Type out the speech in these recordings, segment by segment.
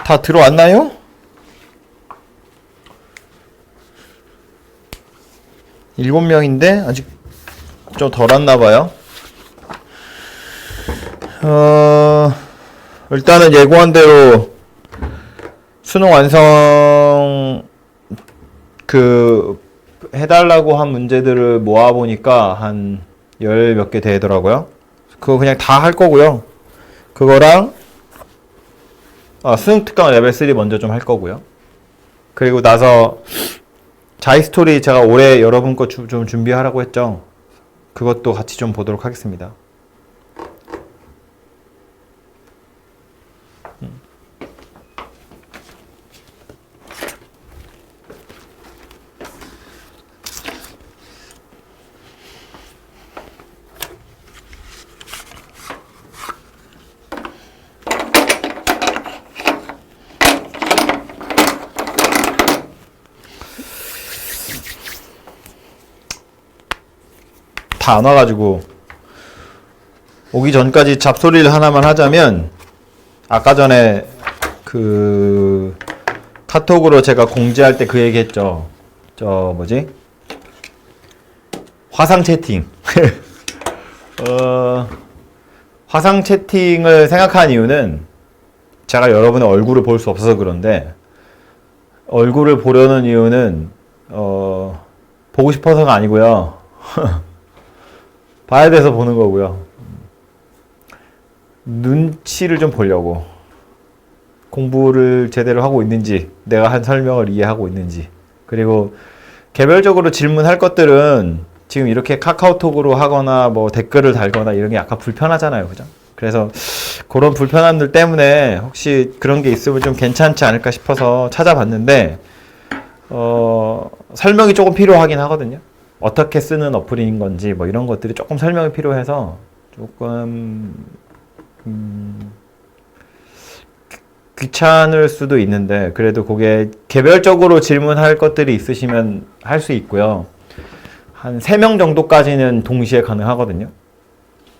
다 들어왔나요? 일곱 명인데 아직 좀 덜 왔나봐요. 일단은 예고한 대로 수능 완성 해달라고 한 문제들을 모아보니까 한 열 몇 개 되더라고요. 그거 그냥 다 할 거고요. 그거랑 수능 특강 레벨 3 먼저 좀 할 거고요. 그리고 나서 자이스토리 제가 올해 여러분 거 좀 준비하라고 했죠. 그것도 같이 좀 보도록 하겠습니다. 다 안 와가지고 오기 전까지 잡소리를 하나만 하자면 아까 전에 카톡으로 제가 공지할 때 그 얘기 했죠. 화상 채팅. 화상 채팅을 생각한 이유는 제가 여러분의 얼굴을 볼 수 없어서 그런데, 얼굴을 보려는 이유는 보고 싶어서가 아니고요. 봐야 돼서 보는 거고요. 눈치를 좀 보려고. 공부를 제대로 하고 있는지, 내가 한 설명을 이해하고 있는지, 그리고 개별적으로 질문할 것들은 지금 이렇게 카카오톡으로 하거나 뭐 댓글을 달거나 이런 게 약간 불편하잖아요. 그죠? 그래서 그런 불편함들 때문에 혹시 그런 게 있으면 좀 괜찮지 않을까 싶어서 찾아봤는데, 설명이 조금 필요하긴 하거든요. 어떻게 쓰는 어플인 건지 뭐 이런 것들이 조금 설명이 필요해서 조금 귀찮을 수도 있는데, 그래도 그게 개별적으로 질문할 것들이 있으시면 할 수 있고요. 한 3명 정도까지는 동시에 가능하거든요.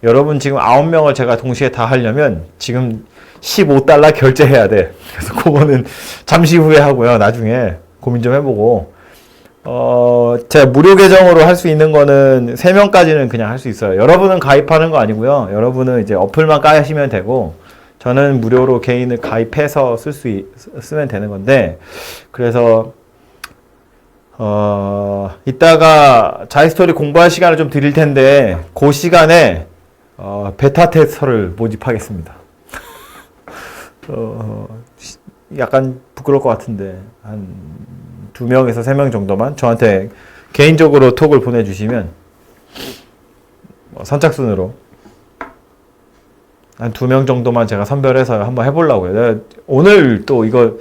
여러분 지금 9명을 제가 동시에 다 하려면 지금 $15 결제해야 돼. 그래서 그거는 잠시 후에 하고요. 나중에 고민 좀 해보고, 제가 무료 계정으로 할 수 있는 거는 3명까지는 그냥 할 수 있어요. 여러분은 가입하는 거 아니고요. 여러분은 이제 어플만 까시면 되고, 저는 무료로 개인을 가입해서 쓰면 되는 건데, 그래서, 이따가 자이스토리 공부할 시간을 좀 드릴 텐데, 그 시간에, 베타 테스터를 모집하겠습니다. 약간 부끄러울 것 같은데, 한 2명에서 3명 정도만 저한테 개인적으로 톡을 보내주시면 선착순으로 한 2명 정도만 제가 선별해서 한번 해보려고요. 내가 오늘 또 이거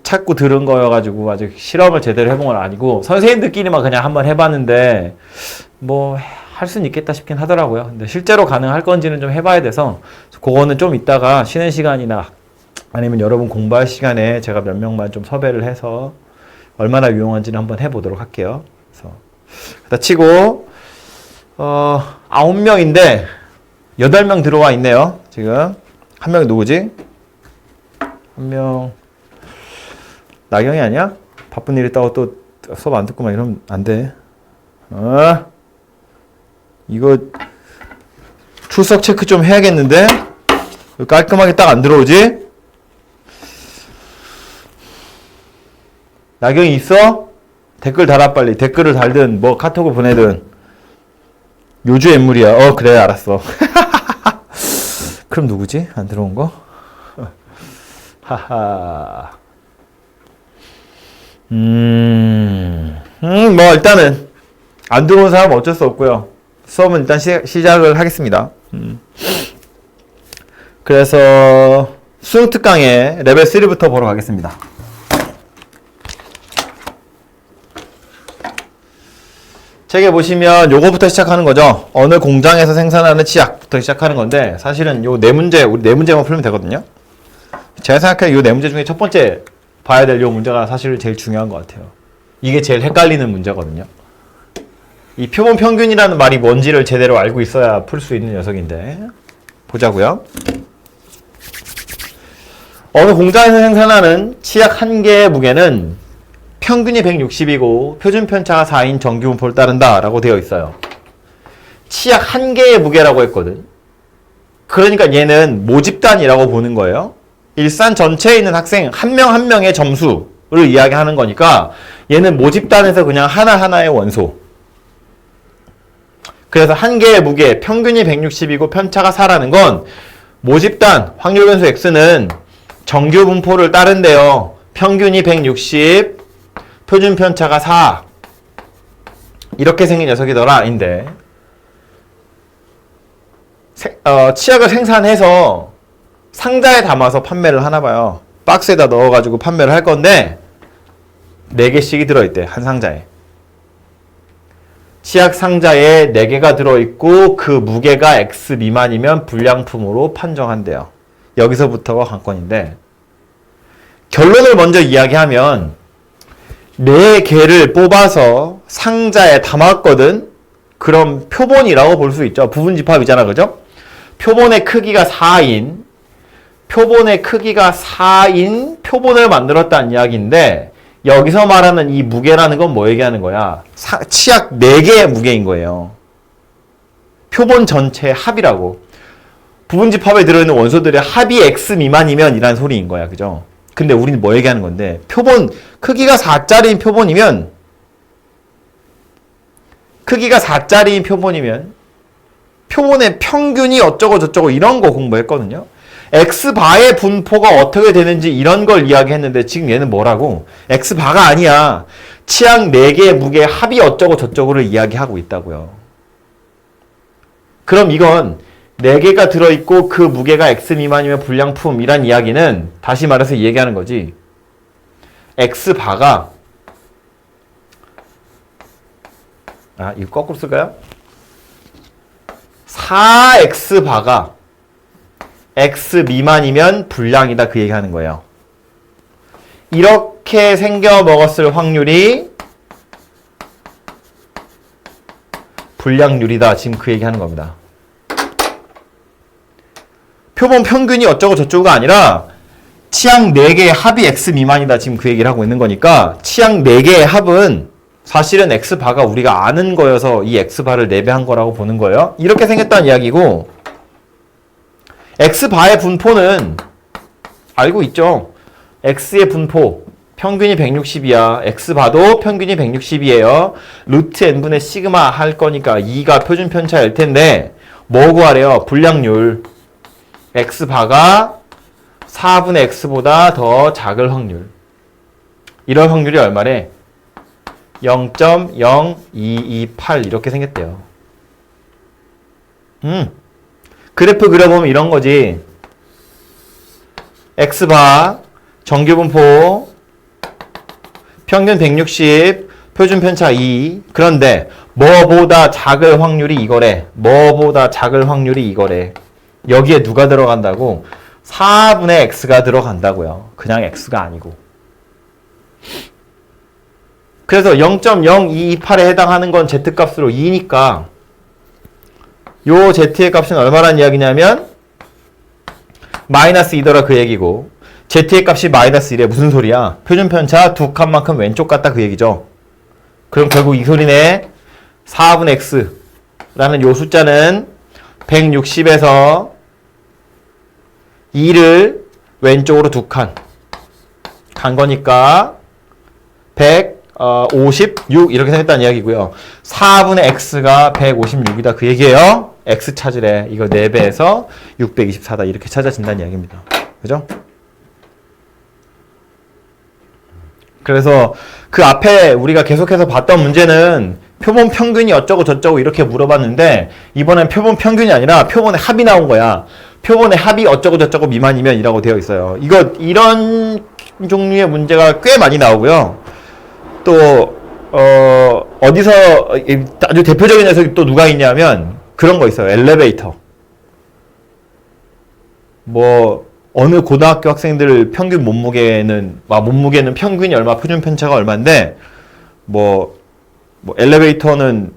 자꾸 들은 거여가지고 아직 실험을 제대로 해본 건 아니고 선생님들끼리만 그냥 한번 해봤는데 뭐 할 수는 있겠다 싶긴 하더라고요. 근데 실제로 가능할 건지는 좀 해봐야 돼서 그거는 좀 이따가 쉬는 시간이나 아니면 여러분 공부할 시간에 제가 몇 명만 좀 섭외를 해서 얼마나 유용한지는 한번 해보도록 할게요. 그래서 다 치고 9명인데 8명 들어와 있네요. 지금 한 명이 누구지? 한 명 나경이 아니야? 바쁜 일 있다고 또 수업 안 듣고 막 이러면 안 돼. 이거 출석 체크 좀 해야겠는데? 깔끔하게 딱 안 들어오지? 나경이 있어? 댓글 달아 빨리. 댓글을 달든 뭐 카톡을 보내든. 요주 인물이야. 그래 알았어. 그럼 누구지? 안 들어온 거? 하하. 뭐 일단은 안 들어온 사람은 어쩔 수 없고요. 수업은 일단 시작을 하겠습니다. 그래서 수능 특강의 레벨 3부터 보러 가겠습니다. 책에 보시면 요거부터 시작하는 거죠. 어느 공장에서 생산하는 치약부터 시작하는 건데, 사실은 요 네 문제, 우리 네 문제만 풀면 되거든요. 제가 생각하기에 요 네 문제 중에 첫 번째 봐야 될 요 문제가 사실 제일 중요한 것 같아요. 이게 제일 헷갈리는 문제거든요. 이 표본 평균이라는 말이 뭔지를 제대로 알고 있어야 풀 수 있는 녀석인데, 보자고요. 어느 공장에서 생산하는 치약 한 개의 무게는 평균이 160이고 표준 편차가 4인 정규 분포를 따른다 라고 되어 있어요. 치약 한 개의 무게라고 했거든. 그러니까 얘는 모집단이라고 보는 거예요. 일산 전체에 있는 학생 한 명 한 명의 점수를 이야기하는 거니까 얘는 모집단에서 그냥 하나하나의 원소. 그래서 한 개의 무게 평균이 160이고 편차가 4라는 건 모집단 확률 변수 x는 정규 분포를 따른대요. 평균이 160, 표준 편차가 4. 이렇게 생긴 녀석이더라. 인데 치약을 생산해서 상자에 담아서 판매를 하나 봐요. 박스에다 넣어가지고 판매를 할 건데 4개씩이 들어있대. 한 상자에. 치약 상자에 4개가 들어있고 그 무게가 X 미만이면 불량품으로 판정한대요. 여기서부터가 관건인데 결론을 먼저 이야기하면 4개를 뽑아서 상자에 담았거든. 그럼 표본이라고 볼 수 있죠. 부분집합이잖아. 그죠? 표본의 크기가 4인 표본을 만들었다는 이야기인데 여기서 말하는 이 무게라는 건 뭐 얘기하는 거야? 치약 4개의 무게인 거예요. 표본 전체의 합이라고. 부분집합에 들어있는 원소들의 합이 X 미만이면 이란 소리인 거야. 그죠? 근데 우리는 뭐 얘기하는 건데 표본 크기가 4짜리인 표본이면 표본의 평균이 어쩌고 저쩌고 이런 거 공부했거든요. X바의 분포가 어떻게 되는지 이런 걸 이야기했는데 지금 얘는 뭐라고? X바가 아니야. 치약 4개의 무게의 합이 어쩌고 저쩌고를 이야기하고 있다고요. 그럼 이건 4개가 들어있고 그 무게가 X 미만이면 불량품이란 이야기는 다시 말해서 얘기하는 거지. X바가 이거 거꾸로 쓸까요? 4X바가 X 미만이면 불량이다 그 얘기하는 거예요. 이렇게 생겨 먹었을 확률이 불량률이다. 지금 그 얘기하는 겁니다. 표본 평균이 어쩌고 저쩌고가 아니라 치약 4개의 합이 X 미만이다. 지금 그 얘기를 하고 있는 거니까 치약 4개의 합은 사실은 X바가 우리가 아는 거여서 이 X바를 4배한 거라고 보는 거예요. 이렇게 생겼다는 이야기고 X바의 분포는 알고 있죠. X의 분포 평균이 160이야. X바도 평균이 160이에요. 루트 n분의 시그마 할 거니까 2가 표준 편차일 텐데 뭐 구하래요? 불량률. X바가 4분의 X보다 더 작을 확률. 이럴 확률이 얼마래? 0.0228 이렇게 생겼대요. 그래프 그려보면 이런 거지. X바 정규분포 평균 160 표준 편차 2. 그런데 뭐보다 작을 확률이 이거래. 여기에 누가 들어간다고? 4분의 X가 들어간다고요. 그냥 X가 아니고. 그래서 0.0228에 해당하는 건 Z값으로 2니까 요 Z의 값은 얼마란 이야기냐면 마이너스 2더라 그 얘기고 Z의 값이 마이너스 1에 무슨 소리야? 표준 편차 2칸만큼 왼쪽 같다 그 얘기죠. 그럼 결국 이 소리네. 4분의 X라는 요 숫자는 160에서 2를 왼쪽으로 2칸 간 거니까 156 이렇게 생겼다는 이야기고요. 4분의 X가 156이다 그 얘기예요. X 찾으래. 이거 4배에서 624다 이렇게 찾아진다는 이야기입니다. 그죠? 그래서 그 앞에 우리가 계속해서 봤던 문제는 표본 평균이 어쩌고 저쩌고 이렇게 물어봤는데 이번엔 표본 평균이 아니라 표본의 합이 나온 거야. 표본의 합이 어쩌고 저쩌고 미만이면 이라고 되어 있어요. 이런 종류의 문제가 꽤 많이 나오고요. 또 어디서 아주 대표적인 녀석이 또 누가 있냐면 그런 거 있어요. 엘리베이터. 뭐 어느 고등학교 학생들 평균 몸무게는 평균이 얼마, 표준 편차가 얼마인데 뭐 엘리베이터는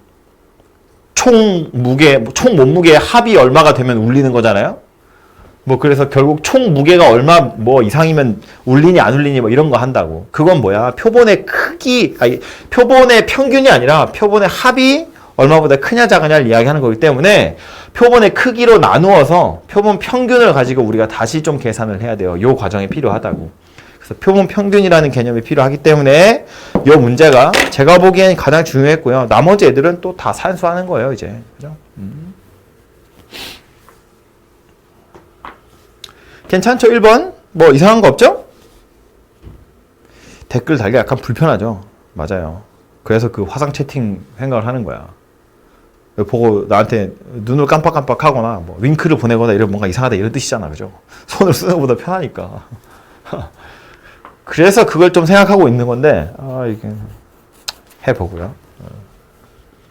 총 몸무게의 합이 얼마가 되면 울리는 거잖아요. 뭐 그래서 결국 총 무게가 얼마 뭐 이상이면 울리니 안 울리니 뭐 이런 거 한다고. 그건 뭐야? 표본의 크기, 아니 표본의 평균이 아니라 표본의 합이 얼마보다 크냐 작으냐를 이야기하는 거기 때문에 표본의 크기로 나누어서 표본 평균을 가지고 우리가 다시 좀 계산을 해야 돼요. 요 과정이 필요하다고. 그래서 표본 평균이라는 개념이 필요하기 때문에 요 문제가 제가 보기엔 가장 중요했고요. 나머지 애들은 또 다 산수하는 거예요, 이제. 그죠? 괜찮죠? 1번? 뭐 이상한 거 없죠? 댓글 달기 약간 불편하죠? 맞아요. 그래서 그 화상 채팅 생각을 하는 거야. 보고 나한테 눈을 깜빡깜빡 하거나 뭐 윙크를 보내거나 이런 뭔가 이상하다 이런 뜻이잖아. 그죠? 손을 쓰는 것보다 편하니까. 그래서 그걸 좀 생각하고 있는 건데 이게 해보고요.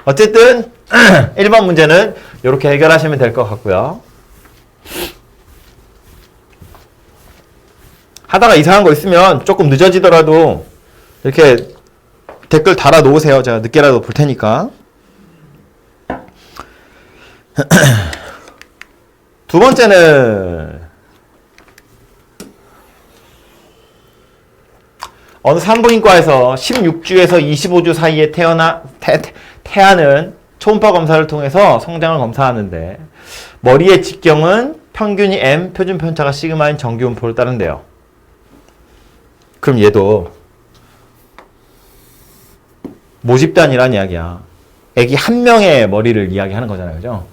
어쨌든 1번 문제는 이렇게 해결하시면 될 것 같고요. 하다가 이상한 거 있으면 조금 늦어지더라도 이렇게 댓글 달아 놓으세요. 제가 늦게라도 볼 테니까. 두 번째는 어느 산부인과에서 16주에서 25주 사이에 태아는 초음파 검사를 통해서 성장을 검사하는데 머리의 직경은 평균이 M, 표준 편차가 시그마인 정규분포를 따른대요. 그럼 얘도 모집단이란 이야기야. 애기 한 명의 머리를 이야기하는 거잖아요. 그죠?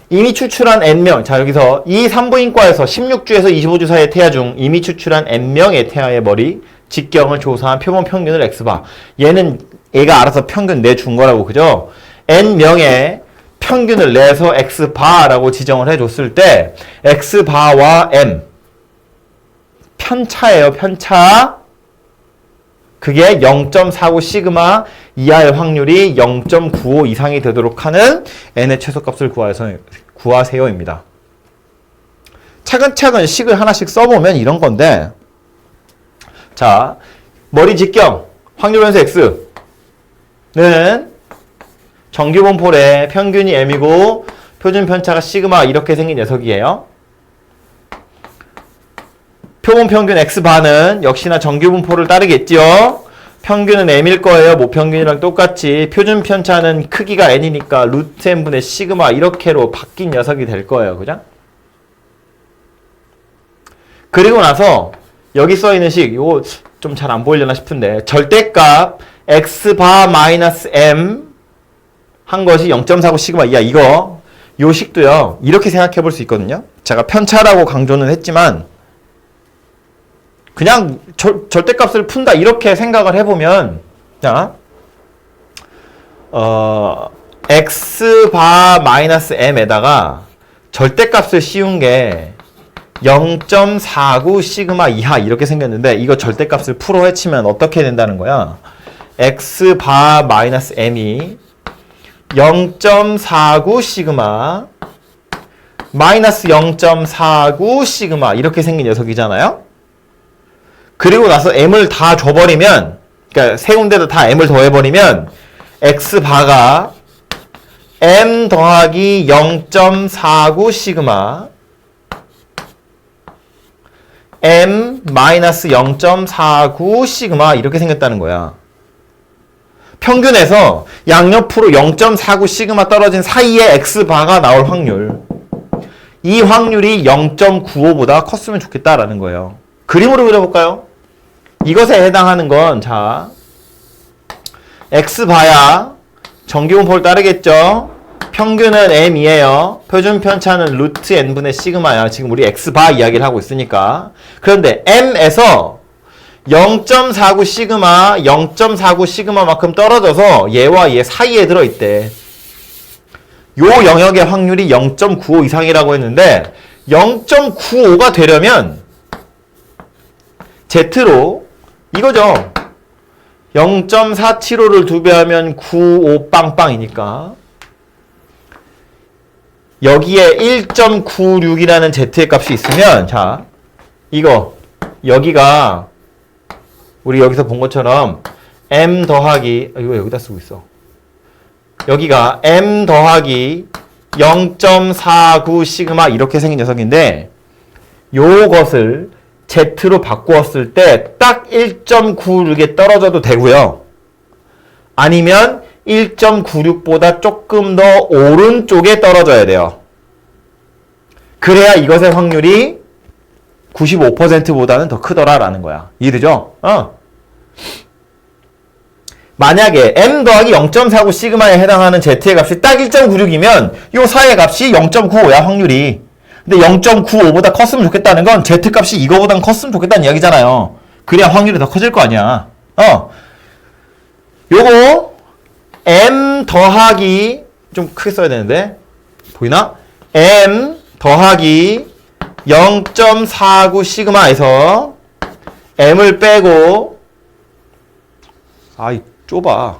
이미 추출한 N명, 자 여기서 이 산부인과에서 16주에서 25주 사이의 태아 중 이미 추출한 N명의 태아의 머리 직경을 조사한 표본 평균을 X바. 얘는 얘가 알아서 평균 내준 거라고. 그죠? N명의 평균을 내서 X바라고 지정을 해줬을 때 X바와 M 편차예요. 편차. 그게 0.49 시그마 이하의 확률이 0.95 이상이 되도록 하는 n의 최소값을 구하세요입니다. 차근차근 식을 하나씩 써보면 이런 건데, 자 머리 직경 확률 변수 x는 정규분포의 평균이 m이고 표준 편차가 시그마 이렇게 생긴 녀석이에요. 표본 평균 x바는 역시나 정규분포를 따르겠죠. 평균은 m일 거예요. 모평균이랑 똑같이. 표준 편차는 크기가 n이니까 루트 n분의 시그마 이렇게로 바뀐 녀석이 될 거예요. 그죠? 그리고 나서 여기 써있는 식, 이거 좀 잘 안 보이려나 싶은데 절대값 x바 마이너스 m 한 것이 0.49 시그마 이하 이거 요 식도요. 이렇게 생각해 볼 수 있거든요. 제가 편차라고 강조는 했지만 그냥 절대값을 푼다 이렇게 생각을 해보면 자 x바 마이너스 m에다가 절대값을 씌운 게 0.49 시그마 이하 이렇게 생겼는데 이거 절대값을 풀어 헤치면 어떻게 된다는 거야? x바 마이너스 m이 0.49 시그마 마이너스 0.49 시그마 이렇게 생긴 녀석이잖아요. 그리고 나서 m을 다 줘버리면, 그러니까 세 군데도 다 m을 더해버리면 x바가 m 더하기 0.49 시그마 m 마이너스 0.49 시그마 이렇게 생겼다는 거야. 평균에서 양옆으로 0.49 시그마 떨어진 사이에 x바가 나올 확률. 이 확률이 0.95보다 컸으면 좋겠다라는 거예요. 그림으로 그려볼까요? 이것에 해당하는 건, 자, x바야 정규분포를 따르겠죠? 평균은 m이에요. 표준 편차는 루트 n분의 시그마야. 지금 우리 x바 이야기를 하고 있으니까. 그런데 m에서 0.49 시그마, 0.49 시그마만큼 떨어져서 얘와 얘 사이에 들어있대. 요 영역의 확률이 0.95 이상이라고 했는데 0.95가 되려면 Z로 이거죠. 0.475를 2배 하면 95 빵빵이니까 여기에 1.96이라는 Z의 값이 있으면 자 이거 여기가 우리 여기서 본 것처럼 m 더하기 이거 여기다 쓰고 있어. 여기가 m 더하기 0.49 시그마 이렇게 생긴 녀석인데 요것을 Z로 바꾸었을 때 딱 1.96에 떨어져도 되고요. 아니면 1.96보다 조금 더 오른쪽에 떨어져야 돼요. 그래야 이것의 확률이 95%보다는 더 크더라라는 거야. 이해되죠? 만약에 m 더하기 0.49 시그마에 해당하는 z의 값이 딱 1.96이면 요 사이의 값이 0.95야 확률이. 근데 0.95보다 컸으면 좋겠다는 건 z 값이 이거보단 컸으면 좋겠다는 이야기잖아요. 그래야 확률이 더 커질 거 아니야. 요거 m 더하기 좀 크게 써야 되는데 보이나? m 더하기 0.49 시그마에서 m을 빼고 아이 좁아.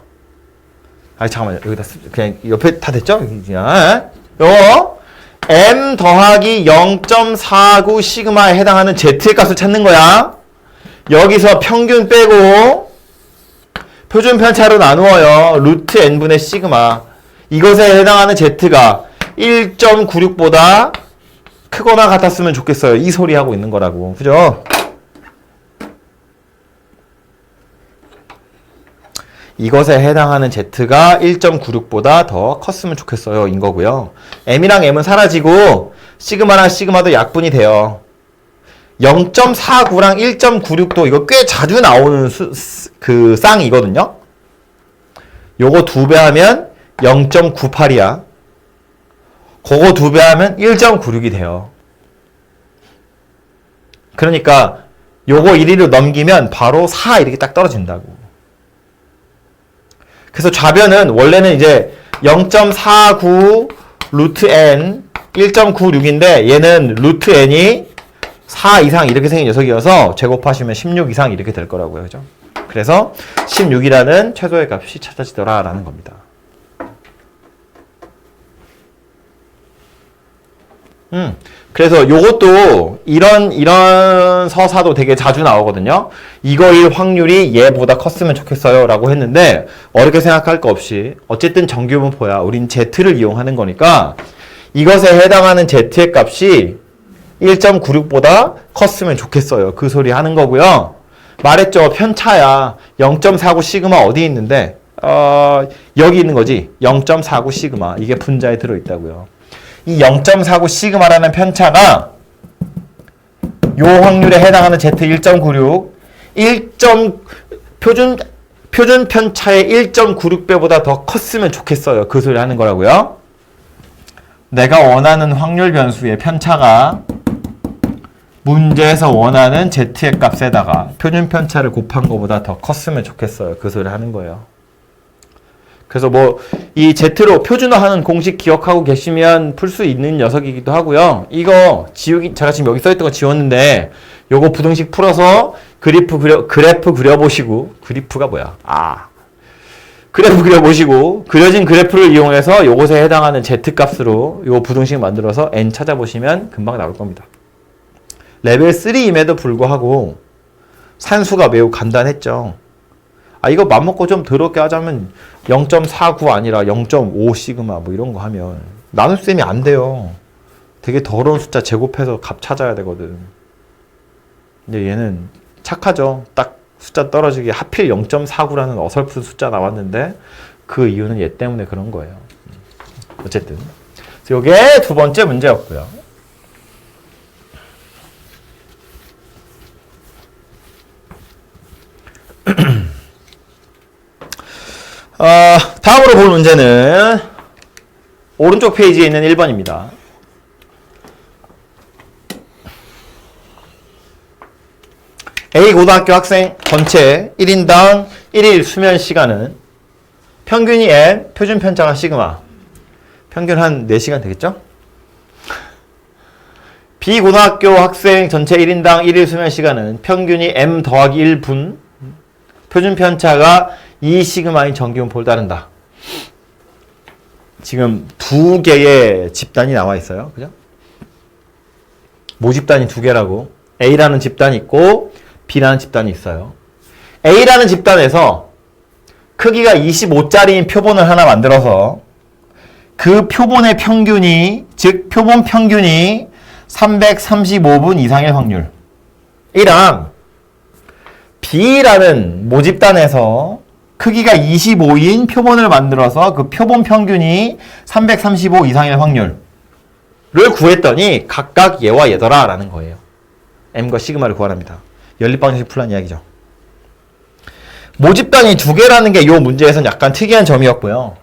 아이 잠깐만요. 여기다 그냥 옆에 다 됐죠? 요거 m 더하기 0.49 시그마에 해당하는 z의 값을 찾는 거야. 여기서 평균 빼고 표준 편차로 나누어요. 루트 n분의 시그마. 이것에 해당하는 z가 1.96보다 크거나 같았으면 좋겠어요. 이 소리 하고 있는 거라고. 그죠? 이것에 해당하는 z가 1.96보다 더 컸으면 좋겠어요. 인 거고요. m이랑 m은 사라지고 시그마랑 시그마도 약분이 돼요. 0.49랑 1.96도 이거 꽤 자주 나오는 그 쌍이거든요. 요거 2배 하면 0.98이야. 그거 2배 하면 1.96이 돼요. 그러니까 요거 1위로 넘기면 바로 4 이렇게 딱 떨어진다고. 그래서 좌변은 원래는 이제 0.49 루트 n 1.96인데 얘는 루트 n이 4 이상 이렇게 생긴 녀석이어서 제곱하시면 16 이상 이렇게 될 거라고요. 그죠? 그래서 16이라는 최소의 값이 찾아지더라라는 겁니다. 그래서 요것도 이런 서사도 되게 자주 나오거든요. 이거일 확률이 얘보다 컸으면 좋겠어요 라고 했는데 어렵게 생각할 거 없이 어쨌든 정규분포야. 우린 Z를 이용하는 거니까 이것에 해당하는 Z의 값이 1.96보다 컸으면 좋겠어요. 그 소리 하는 거고요. 말했죠. 편차야. 0.49 시그마 어디 있는데 여기 있는 거지. 0.49 시그마. 이게 분자에 들어있다고요. 이 0.49 시그마라는 편차가 요 확률에 해당하는 Z 1.96 표준 편차의 1.96배보다 더 컸으면 좋겠어요. 그 소리 하는 거라고요. 내가 원하는 확률 변수의 편차가 문제에서 원하는 Z의 값에다가 표준 편차를 곱한 것보다 더 컸으면 좋겠어요. 그 소리 하는 거예요. 그래서 뭐 이 Z로 표준화하는 공식 기억하고 계시면 풀 수 있는 녀석이기도 하고요. 이거 제가 지금 여기 써있던 거 지웠는데 요거 부등식 풀어서 그래프 그려보시고 그래프가 뭐야? 그래프 그려보시고 그려진 그래프를 이용해서 요것에 해당하는 Z 값으로 요 부등식 만들어서 n 찾아보시면 금방 나올 겁니다. 레벨 3임에도 불구하고 산수가 매우 간단했죠. 이거 맘먹고 좀 더럽게 하자면 0.49 아니라 0.5 시그마 뭐 이런 거 하면 나눗셈이 안 돼요. 되게 더러운 숫자 제곱해서 값 찾아야 되거든. 근데 얘는 착하죠. 딱 숫자 떨어지게 하필 0.49라는 어설픈 숫자 나왔는데 그 이유는 얘 때문에 그런 거예요. 어쨌든 이게 두 번째 문제였고요. 다음으로 볼 문제는 오른쪽 페이지에 있는 1번입니다. A 고등학교 학생 전체 1인당 1일 수면 시간은 평균이 n, 표준 편차가 시그마. 평균 한 4시간 되겠죠? B 고등학교 학생 전체 1인당 1일 수면 시간은 평균이 m 더하기 1분, 표준 편차가 2 시그마인 정기분포를 따른다. 지금 두 개의 집단이 나와 있어요. 그죠? 모집단이 두 개라고. A라는 집단이 있고 B라는 집단이 있어요. A라는 집단에서 크기가 25짜리인 표본을 하나 만들어서 그 표본의 평균이, 즉 표본 평균이 335분 이상일 확률. 이랑 B라는 모집단에서 크기가 25인 표본을 만들어서 그 표본 평균이 335 이상일 확률을 구했더니 각각 얘와 얘더라 라는 거예요. M과 시그마를 구하랍니다. 연립방정식 풀란 이야기죠. 모집단이 두 개라는 게 이 문제에서는 약간 특이한 점이었고요.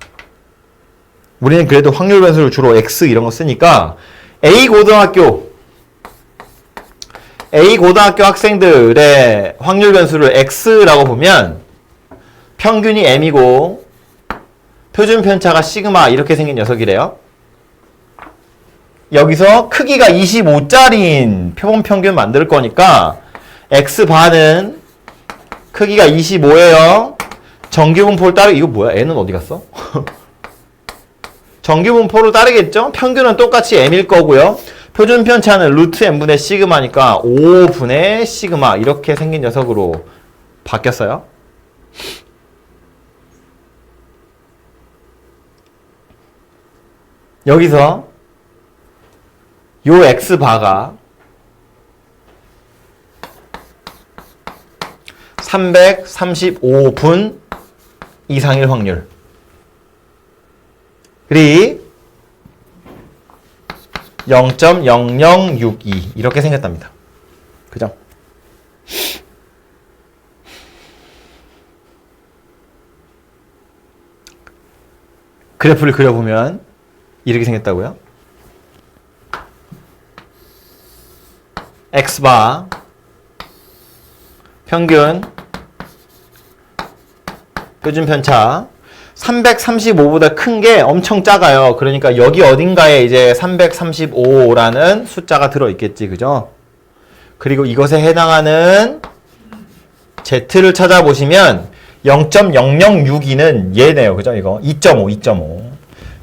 우리는 그래도 확률 변수를 주로 X 이런 거 쓰니까 A 고등학교 학생들의 확률 변수를 X라고 보면 평균이 M이고 표준 편차가 시그마 이렇게 생긴 녀석이래요. 여기서 크기가 25짜리인 표본 평균 만들 거니까 X바는 크기가 25예요. 정규분포를 따르, 이거 뭐야? N은 어디 갔어? 정규분포를 따르겠죠? 평균은 똑같이 M일 거고요. 표준 편차는 루트 M분의 시그마니까 5분의 시그마 이렇게 생긴 녀석으로 바뀌었어요. 여기서 요 X바가 335분 이상일 확률. 그리 0.0062 이렇게 생겼답니다. 그죠? 그래프를 그려보면 이렇게 생겼다고요. X바 평균 표준 편차 335보다 큰 게 엄청 작아요. 그러니까 여기 어딘가에 이제 335라는 숫자가 들어있겠지. 그죠? 그리고 이것에 해당하는 Z를 찾아보시면 0.0062는 얘네요. 그죠? 이거 2.5.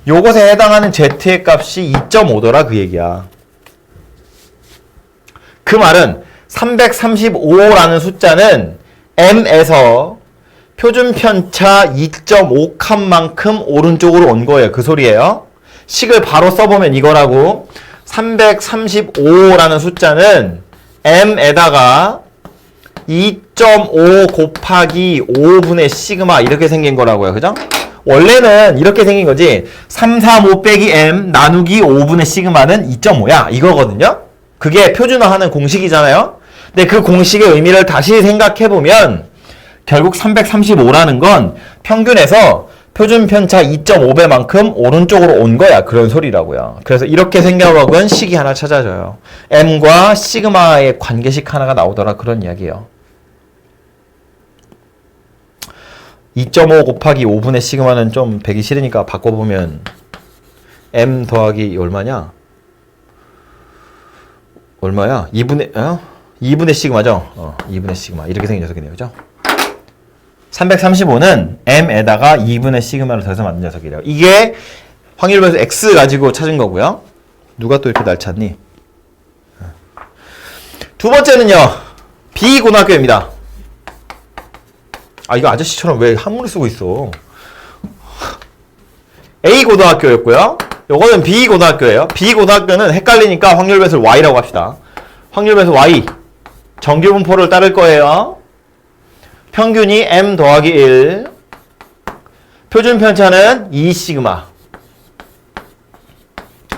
요것에 해당하는 Z의 값이 2.5더라 그 얘기야. 그 말은 335라는 숫자는 M에서 표준 편차 2.5 칸만큼 오른쪽으로 온 거예요. 그 소리예요. 식을 바로 써보면 이거라고. 335라는 숫자는 M에다가 2.5 곱하기 5분의 시그마 이렇게 생긴 거라고요. 그죠? 원래는 이렇게 생긴 거지. 335 빼기 M 나누기 5분의 시그마는 2.5야. 이거거든요. 그게 표준화하는 공식이잖아요. 근데 그 공식의 의미를 다시 생각해보면 결국 335라는 건 평균에서 표준 편차 2.5배만큼 오른쪽으로 온 거야. 그런 소리라고요. 그래서 이렇게 생겨먹은 식이 하나 찾아져요. M과 시그마의 관계식 하나가 나오더라. 그런 이야기예요. 2.5 곱하기 5분의 시그마는 좀 배기 싫으니까 바꿔보면 M 더하기 얼마냐? 얼마야? 2분의 시그마죠? 2분의 시그마. 이렇게 생긴 녀석이네요. 그죠? 335는 M에다가 2분의 시그마를 더해서 만든 녀석이래요. 이게 확률 변수 X 가지고 찾은 거고요. 누가 또 이렇게 날 찾니? 두 번째는요. B고등학교입니다. 아, 이거 아저씨처럼 왜 한문을 쓰고 있어? A고등학교였고요. 요거는 B고등학교예요. B고등학교는 헷갈리니까 확률 변수를 Y라고 합시다. 확률 변수 Y. 정규분포를 따를 거예요. 평균이 M 더하기 1. 표준 편차는 2시그마.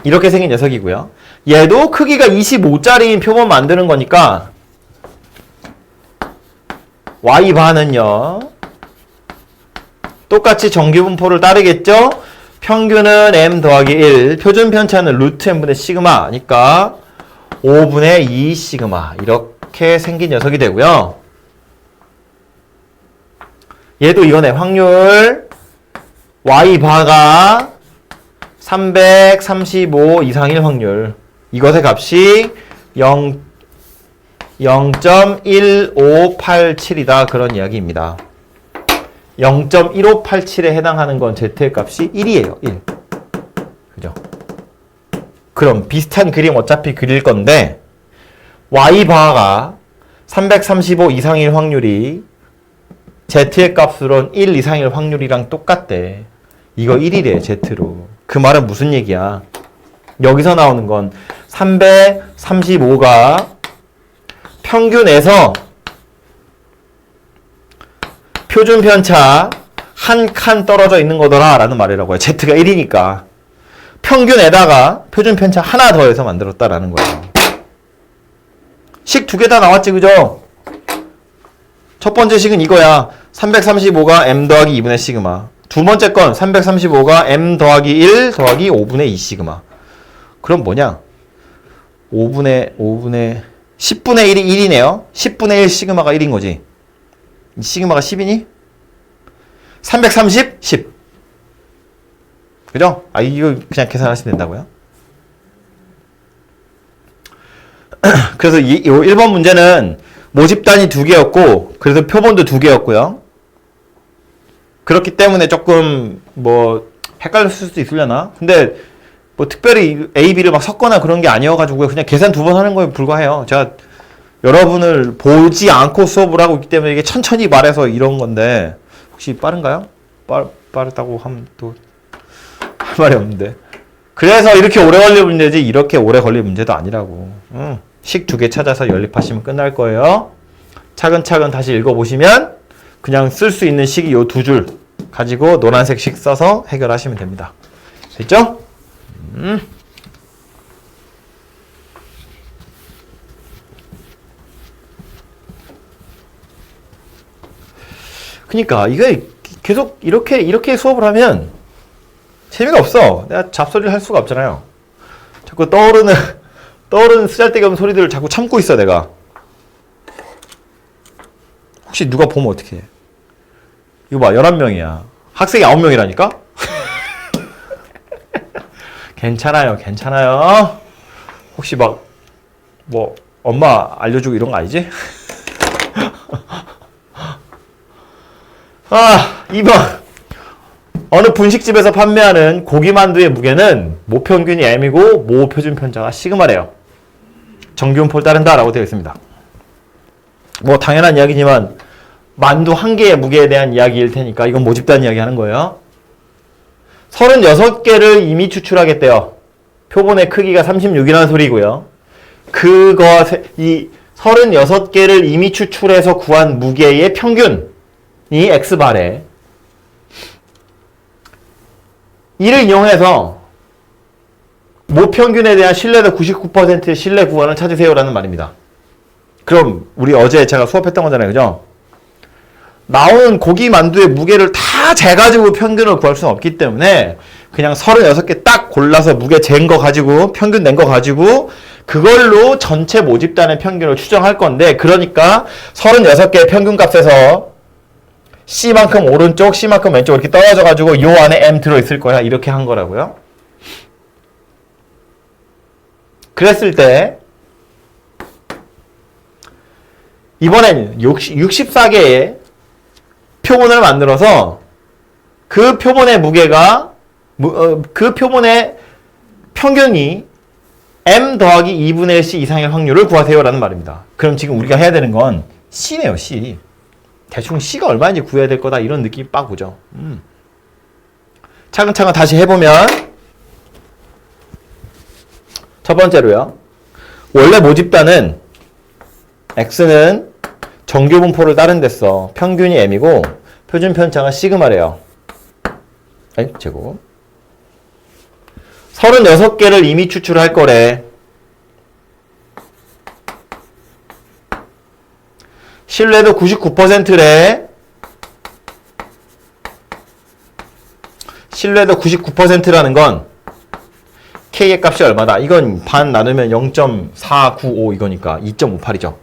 이렇게 생긴 녀석이고요. 얘도 크기가 25짜리인 표본 만드는 거니까 Y바는요. 똑같이 정규분포를 따르겠죠? 평균은 M 더하기 1. 표준 편차는 루트 M분의 시그마니까 5분의 2 시그마. 이렇게 생긴 녀석이 되고요. 얘도 이거네. 확률 Y바가 335 이상일 확률. 이것의 값이 0.1587이다. 그런 이야기입니다. 0.1587에 해당하는 건 Z의 값이 1이에요. 1. 그죠? 그럼 비슷한 그림 어차피 그릴 건데 Y바가 335 이상일 확률이 Z의 값으로는 1 이상일 확률이랑 똑같대. 이거 1이래, Z로. 그 말은 무슨 얘기야? 여기서 나오는 건 335가 평균에서 표준 편차 한 칸 떨어져 있는 거더라 라는 말이라고 해요. Z가 1이니까 평균에다가 표준 편차 하나 더해서 만들었다라는 거예요. 식 두 개 다 나왔지, 그죠? 첫 번째 식은 이거야. 335가 m 더하기 2분의 시그마. 두 번째 건 335가 m 더하기 1 더하기 5분의 2 시그마. 그럼 뭐냐? 10분의 1이 1이네요. 10분의 1 시그마가 1인 거지. 이 시그마가 10이니? 330, 10. 그죠? 아, 이거 그냥 계산하시면 된다고요? 그래서 이 1번 문제는 모집단이 2개였고, 그래서 표본도 2개였고요. 그렇기 때문에 조금, 헷갈릴 수도 있으려나? 근데, 특별히 A, B를 막 섞거나 그런 게 아니어가지고, 그냥 계산 2번 하는 거에 불과해요. 제가 여러분을 보지 않고 수업을 하고 있기 때문에 이게 천천히 말해서 이런 건데, 혹시 빠른가요? 빠르다고 하면 또, 할 말이 없는데. 그래서 이렇게 오래 걸릴 문제지, 이렇게 오래 걸릴 문제도 아니라고. 식 2개 찾아서 연립하시면 끝날 거예요. 차근차근 다시 읽어보시면 그냥 쓸 수 있는 식이 요 2줄 가지고 노란색 식 써서 해결하시면 됩니다. 됐죠? 그니까 이게 계속 이렇게 수업을 하면 재미가 없어. 내가 잡소리를 할 수가 없잖아요. 자꾸 떠오르는 쓰잘데기 없는 소리들을 자꾸 참고 있어, 내가. 혹시 누가 보면 어떡해. 이거 봐, 11명이야. 학생이 9명이라니까? 괜찮아요. 혹시 엄마 알려주고 이런 거 아니지? 2번. 어느 분식집에서 판매하는 고기만두의 무게는 모평균이 m이고 모표준 편차가 시그마래요. 정규분포를 따른다라고 되어 있습니다. 당연한 이야기지만 만두 한 개의 무게에 대한 이야기일 테니까 이건 모집단 이야기 하는 거예요. 36개를 이미 추출하겠대요. 표본의 크기가 36이라는 소리고요. 이 36개를 이미 추출해서 구한 무게의 평균이 x바래. 이를 이용해서 모평균에 대한 신뢰도 99%의 신뢰 구간을 찾으세요라는 말입니다. 그럼 우리 어제 제가 수업했던 거잖아요. 그죠? 나오는 고기 만두의 무게를 다 재가지고 평균을 구할 수는 없기 때문에 그냥 36개 딱 골라서 무게 잰 거 가지고 평균 낸 거 가지고 그걸로 전체 모집단의 평균을 추정할 건데, 그러니까 36개의 평균 값에서 C만큼 오른쪽, C만큼 왼쪽 이렇게 떨어져 가지고 요 안에 M 들어있을 거야. 이렇게 한 거라고요. 그랬을 때 이번엔 64개의 표본을 만들어서 그 표본의 무게가 그 표본의 평균이 M 더하기 2분의 1C 이상의 확률을 구하세요라는 말입니다. 그럼 지금 우리가 해야 되는 건 C네요. C. 대충 C가 얼마인지 구해야 될 거다, 이런 느낌이 빡 오죠. 차근차근 다시 해보면 첫 번째로요. 원래 모집단은 X는 정규분포를 따른 데서 평균이 M이고 표준 편차가 시그마래요. 제곱. 36개를 이미 추출할 거래. 신뢰도 99%래. 신뢰도 99%라는 건 K의 값이 얼마다? 이건 반 나누면 0.495 이거니까 2.58이죠.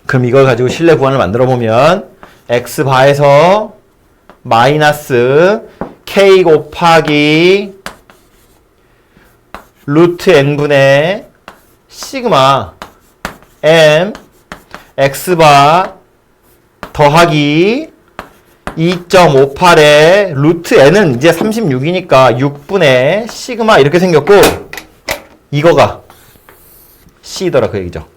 그럼 이걸 가지고 신뢰 구간을 만들어 보면 X바에서 마이너스 K 곱하기 루트 N분의 시그마 M X바 더하기 2.58에 루트 N은 이제 36이니까 6분의 시그마 이렇게 생겼고, 이거가 C더라 그 얘기죠.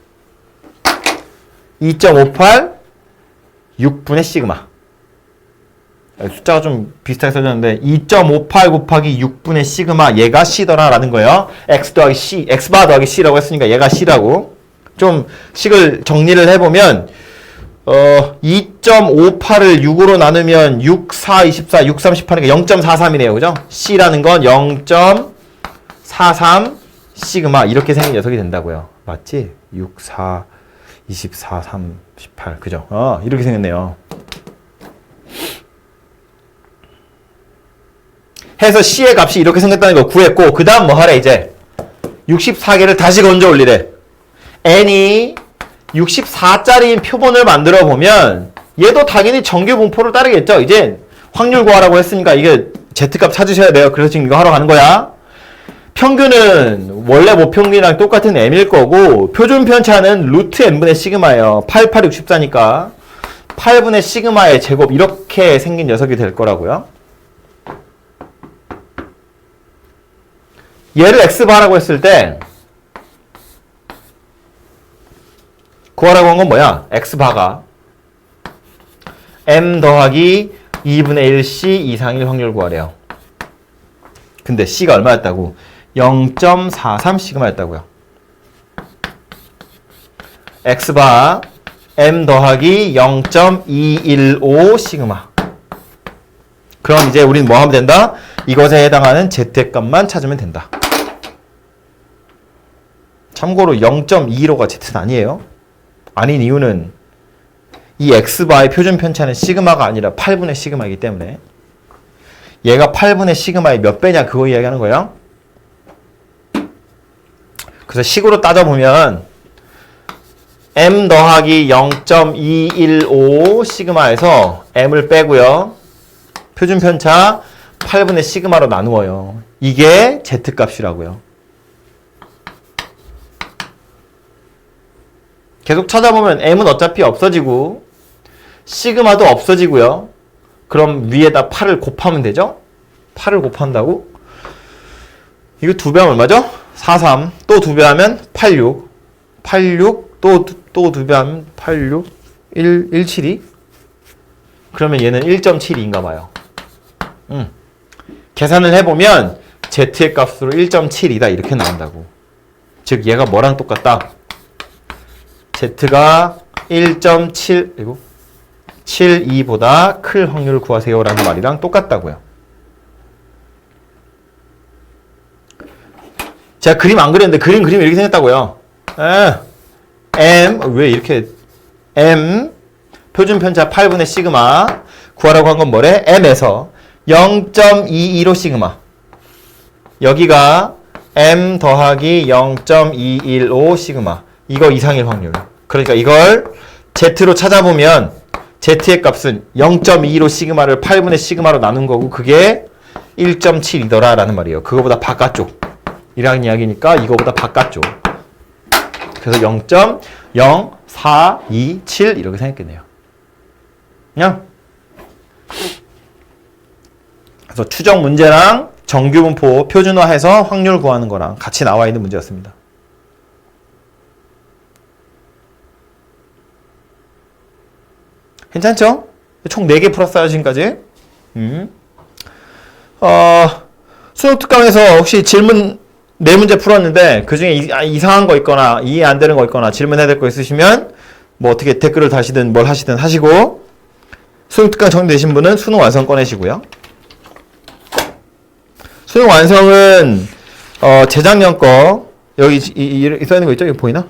2.58 6분의 시그마. 숫자가 좀 비슷하게 써졌는데 2.58 곱하기 6분의 시그마 얘가 C더라 라는 거예요. X 더하기 C, X바 더하기 C라고 했으니까 얘가 C라고. 좀 식을 정리를 해보면 2.58을 6으로 나누면 6, 4, 24, 6, 38이니까 0.43이네요. 그죠? C라는 건 0.43 시그마 이렇게 생긴 녀석이 된다고요. 맞지? 6, 4, 24, 3, 18 그죠? 이렇게 생겼네요. 해서 C의 값이 이렇게 생겼다는 거 구했고 그 다음 뭐 하래 이제 64개를 다시 건져 올리래. n이 64짜리인 표본을 만들어 보면 얘도 당연히 정규 분포를 따르겠죠. 이제 확률 구하라고 했으니까 이게 Z값 찾으셔야 돼요. 그래서 지금 이거 하러 가는 거야. 평균은 원래 모평균이랑 똑같은 m일 거고 표준 편차는 루트 n분의 시그마예요. 88, 64니까 8분의 시그마의 제곱 이렇게 생긴 녀석이 될 거라고요. 얘를 x바라고 했을 때 구하라고 한 건 뭐야? x바가 m 더하기 2분의 1c 이상 1 확률 구하래요. 근데 c가 얼마였다고? 0.43 시그마였다고요. x바 m 더하기 0.215 시그마. 그럼 이제 우린 뭐 하면 된다? 이것에 해당하는 z의 값만 찾으면 된다. 참고로 0.215가 z는 아니에요. 아닌 이유는 이 x바의 표준 편차는 시그마가 아니라 8분의 시그마이기 때문에 얘가 8분의 시그마의 몇 배냐 그거 이야기하는 거예요. 그래서 식으로 따져보면 m 더하기 0.215 시그마에서 m을 빼고요. 표준 편차 8분의 시그마로 나누어요. 이게 z값이라고요. 계속 찾아보면 m은 어차피 없어지고 시그마도 없어지고요. 그럼 위에다 8을 곱하면 되죠? 8을 곱한다고? 이거 2배 하면 얼마죠? 43. 또 2배 하면 86. 86. 또 2배 하면 86. 172. 그러면 얘는 1.72인가 봐요. 계산을 해보면 z의 값으로 1.72다 이렇게 나온다고. 즉 얘가 뭐랑 똑같다? z가 1.72보다 클 확률을 구하세요라는 말이랑 똑같다고요. 제가 그림 안 그렸는데 그림 이렇게 생겼다고요. m 왜 이렇게 m 표준 편차 8분의 시그마 구하라고 한 건 뭐래? m에서 0.215 시그마 여기가 m 더하기 0.215 시그마 이거 이상일 확률. 그러니까 이걸 z로 찾아보면 z의 값은 0.215 시그마를 8분의 시그마로 나눈 거고 그게 1.7이더라 라는 말이에요. 그거보다 바깥쪽 이라는 이야기니까 이거보다 바깥쪽. 그래서 0.0427 이렇게 생겼겠네요. 그냥 그래서 추정 문제랑 정규 분포 표준화해서 확률 구하는 거랑 같이 나와 있는 문제였습니다. 괜찮죠? 총 4개 풀었어요, 지금까지. 수능 특강에서 혹시 질문 4문제 풀었는데 그 중에 이상한 거 있거나 이해 안 되는 거 있거나 질문해야 될 거 있으시면 뭐 어떻게 댓글을 다시든 뭘 하시든 하시고 수능 특강 정리되신 분은 수능 완성 꺼내시고요. 수능 완성은 재작년 거 여기 써있는 거 있죠? 이거 보이나?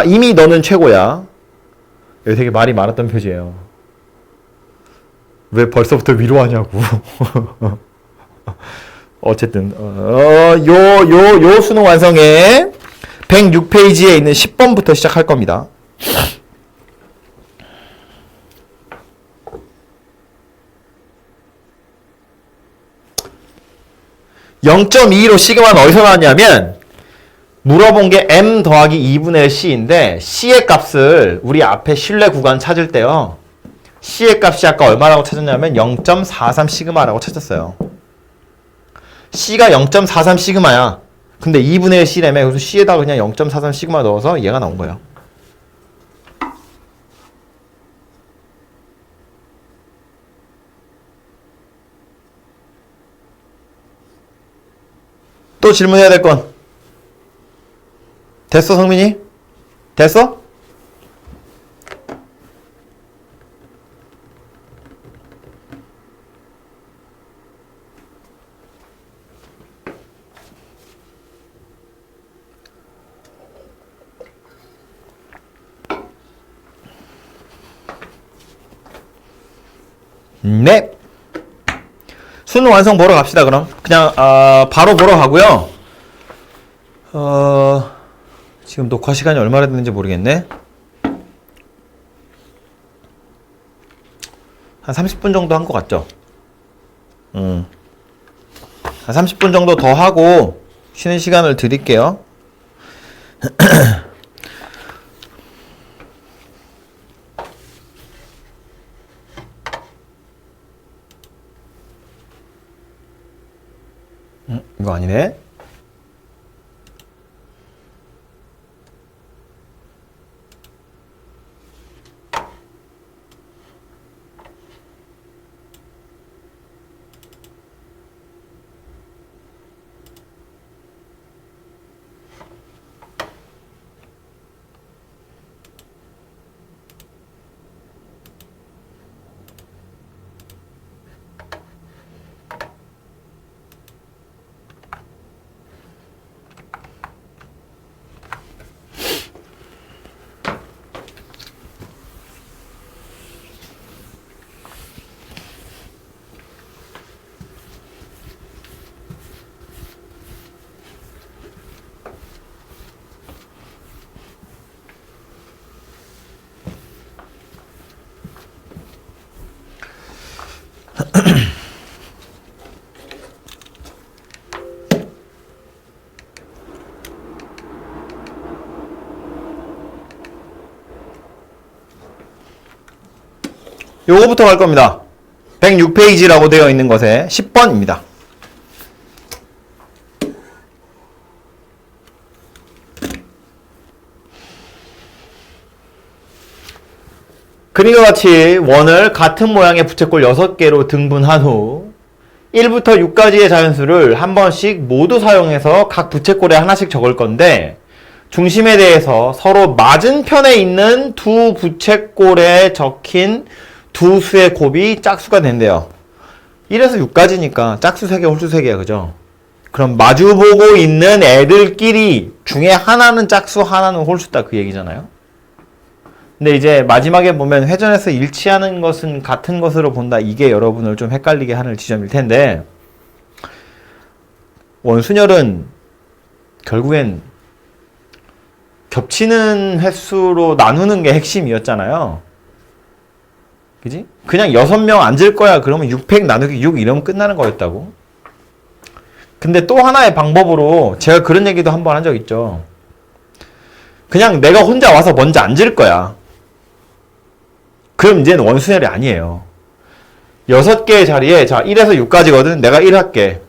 이미 너는 최고야. 여기 되게 말이 많았던 표지예요. 왜 벌써부터 위로하냐고. 어쨌든 요 수능 완성에 106페이지에 있는 10번부터 시작할 겁니다. (0.215) 시그마는 어디서 나왔냐면 물어본 게 m 더하기 2분의 1 c인데 c의 값을 우리 앞에 실내 구간 찾을 때요. c의 값이 아까 얼마라고 찾았냐면 0.43 시그마라고 찾았어요. c가 0.43 시그마야. 근데 2분의 1 c라며. 그래서 c에다가 그냥 0.43 시그마 넣어서 얘가 나온 거예요. 또 질문해야 될 건. 됐어, 성민이? 됐어? 네. 수능 완성 보러 갑시다. 그럼 그냥 바로 보러 가고요. 지금 녹화 시간이 얼마나 됐는지 모르겠네. 한 30분 정도 한 것 같죠? 한 30분 정도 더 하고 쉬는 시간을 드릴게요. 이거 아니네. 요거부터 갈 겁니다. 106페이지라고 되어 있는 것에 10번입니다. 그림과 같이 원을 같은 모양의 부채꼴 6개로 등분한 후 1부터 6까지의 자연수를 한 번씩 모두 사용해서 각 부채꼴에 하나씩 적을 건데 중심에 대해서 서로 맞은편에 있는 두 부채꼴에 적힌 두 수의 곱이 짝수가 된대요. 1에서 6까지니까 짝수 3개, 홀수 3개야. 그죠? 그럼 마주보고 있는 애들끼리 중에 하나는 짝수, 하나는 홀수다. 그 얘기잖아요. 근데 이제 마지막에 보면 회전에서 일치하는 것은 같은 것으로 본다. 이게 여러분을 좀 헷갈리게 하는 지점일 텐데 원순열은 결국엔 겹치는 횟수로 나누는 게 핵심이었잖아요. 그지? 그냥 6명 앉을 거야. 그러면 6팩 나누기 6 이러면 끝나는 거였다고. 근데 또 하나의 방법으로 제가 그런 얘기도 한번 한 적 있죠. 그냥 내가 혼자 와서 먼저 앉을 거야. 그럼 이제는 원순열이 아니에요. 6개의 자리에 자 1에서 6까지거든. 내가 1 할게.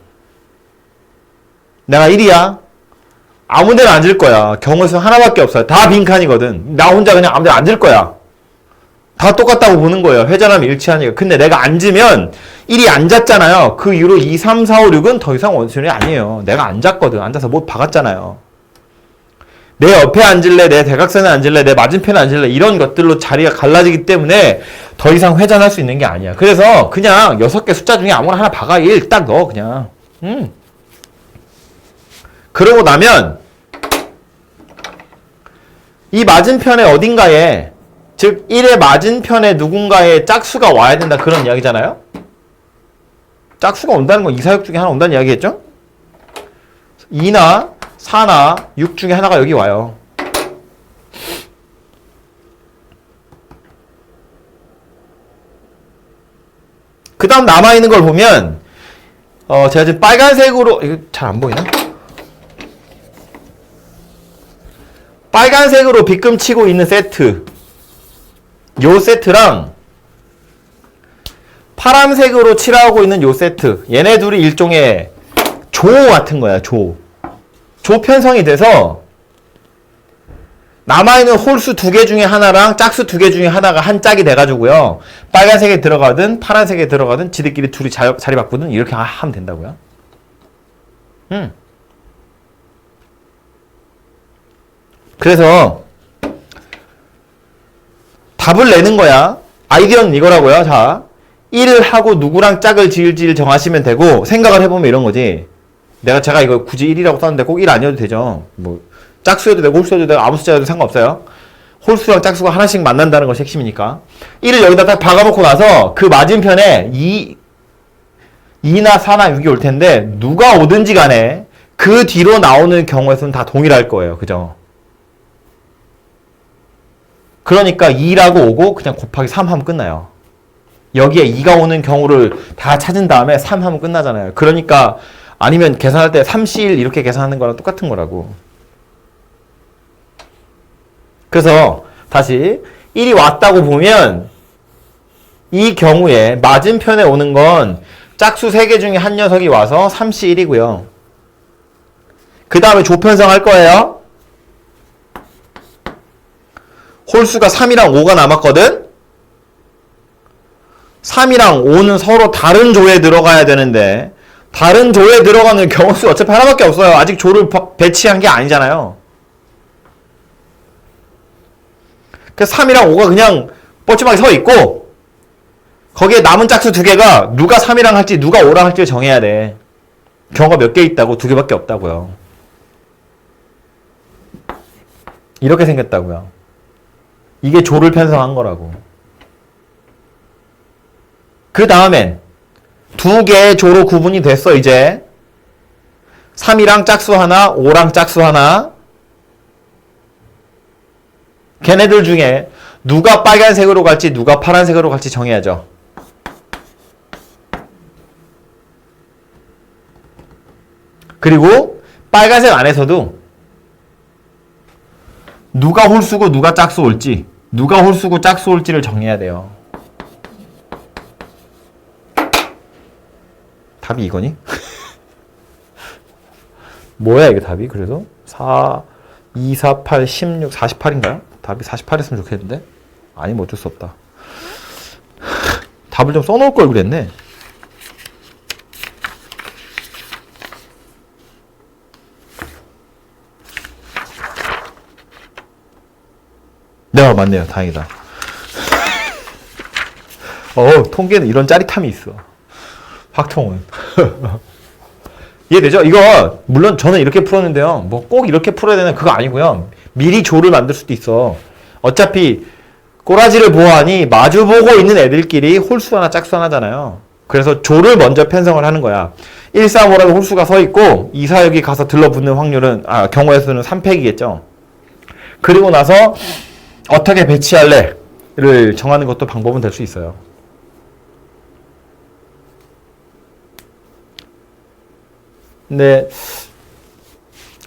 내가 1이야. 아무 데나 앉을 거야. 경우수 하나밖에 없어요. 다 빈칸이거든. 나 혼자 그냥 아무 데나 앉을 거야. 다 똑같다고 보는 거예요. 회전하면 일치하니까. 근데 내가 앉으면 1이 앉았잖아요. 그 이후로 2, 3, 4, 5, 6은 더 이상 원순열이 아니에요. 내가 앉았거든. 앉아서 못 박았잖아요. 내 옆에 앉을래, 내 대각선에 앉을래, 내 맞은편에 앉을래 이런 것들로 자리가 갈라지기 때문에 더 이상 회전할 수 있는 게 아니야. 그래서 그냥 6개 숫자 중에 아무나 하나 박아. 1 딱 넣어 그냥. 그러고 나면 이 맞은편에 어딘가에 즉 1의 맞은편에 누군가의 짝수가 와야 된다 그런 이야기잖아요. 짝수가 온다는 건 2, 4, 6 중에 하나 온다는 이야기겠죠? 2나 4나 6 중에 하나가 여기 와요. 그 다음 남아있는 걸 보면 제가 지금 빨간색으로 이거 잘 안 보이나? 빨간색으로 빗금치고 있는 세트 요 세트랑 파란색으로 칠하고 있는 요 세트 얘네 둘이 일종의 조 같은 거야. 조 편성이 돼서 남아있는 홀수 2개 중에 하나랑 짝수 2개 중에 하나가 한 짝이 돼가지고요. 빨간색에 들어가든 파란색에 들어가든 지들끼리 둘이 자리 바꾸든 이렇게 하면 된다고요. 그래서 답을 내는 거야. 아이디어는 이거라고요. 자, 1을 하고 누구랑 짝을 지을지를 정하시면 되고, 생각을 해보면 이런 거지. 제가 이거 굳이 1이라고 썼는데 꼭 1 아니어도 되죠. 뭐 짝수여도 되고 홀수여도 되고 아무 숫자여도 상관없어요. 홀수랑 짝수가 하나씩 만난다는 것이 핵심이니까. 1을 여기다 딱 박아놓고 나서 그 맞은편에 2나 4나 6이 올 텐데 누가 오든지 간에 그 뒤로 나오는 경우의 수는 다 동일할 거예요. 그죠? 그러니까 2라고 오고 그냥 곱하기 3 하면 끝나요. 여기에 2가 오는 경우를 다 찾은 다음에 3 하면 끝나잖아요. 그러니까 아니면 계산할 때 3C1 이렇게 계산하는 거랑 똑같은 거라고. 그래서 다시 1이 왔다고 보면 이 경우에 맞은편에 오는 건 짝수 3개 중에 한 녀석이 와서 3C1이고요. 그 다음에 조편성 할 거예요. 홀수가 3이랑 5가 남았거든? 3이랑 5는 서로 다른 조에 들어가야 되는데 다른 조에 들어가는 경우수 어차피 하나밖에 없어요. 아직 조를 배치한 게 아니잖아요. 그래서 3이랑 5가 그냥 뻘쭘하게 서 있고 거기에 남은 짝수 2개가 누가 3이랑 할지 누가 5랑 할지 정해야 돼. 경우가 몇 개 있다고? 2개밖에 없다고요. 이렇게 생겼다고요. 이게 조를 편성한 거라고. 그 다음엔 2개의 조로 구분이 됐어. 이제 3이랑 짝수 하나, 5랑 짝수 하나. 걔네들 중에 누가 빨간색으로 갈지 누가 파란색으로 갈지 정해야죠. 그리고 빨간색 안에서도 누가 홀수고 누가 짝수 올지 누가 홀수고 짝수 올지를 정해야 돼요. 답이 이거니? 뭐야 이게 답이? 그래서 4, 2, 4, 8, 16, 48인가요? 답이 48했으면 좋겠는데? 아니면 어쩔 수 없다. 답을 좀 써놓을 걸 그랬네. 네, 맞네요. 다행이다. 통계는 이런 짜릿함이 있어. 확통은. 이해되죠? 이거 물론 저는 이렇게 풀었는데요. 뭐 꼭 이렇게 풀어야 되는 그거 아니고요. 미리 조를 만들 수도 있어. 어차피 꼬라지를 보아하니 마주보고 있는 애들끼리 홀수 하나 짝수 하나잖아요. 그래서 조를 먼저 편성을 하는 거야. 1, 4, 5라는 홀수가 서 있고 2, 4, 6이 가서 들러붙는 확률은 경우의 수는 3팩이겠죠. 그리고 나서 어떻게 배치할래를 정하는 것도 방법은 될 수 있어요. 근데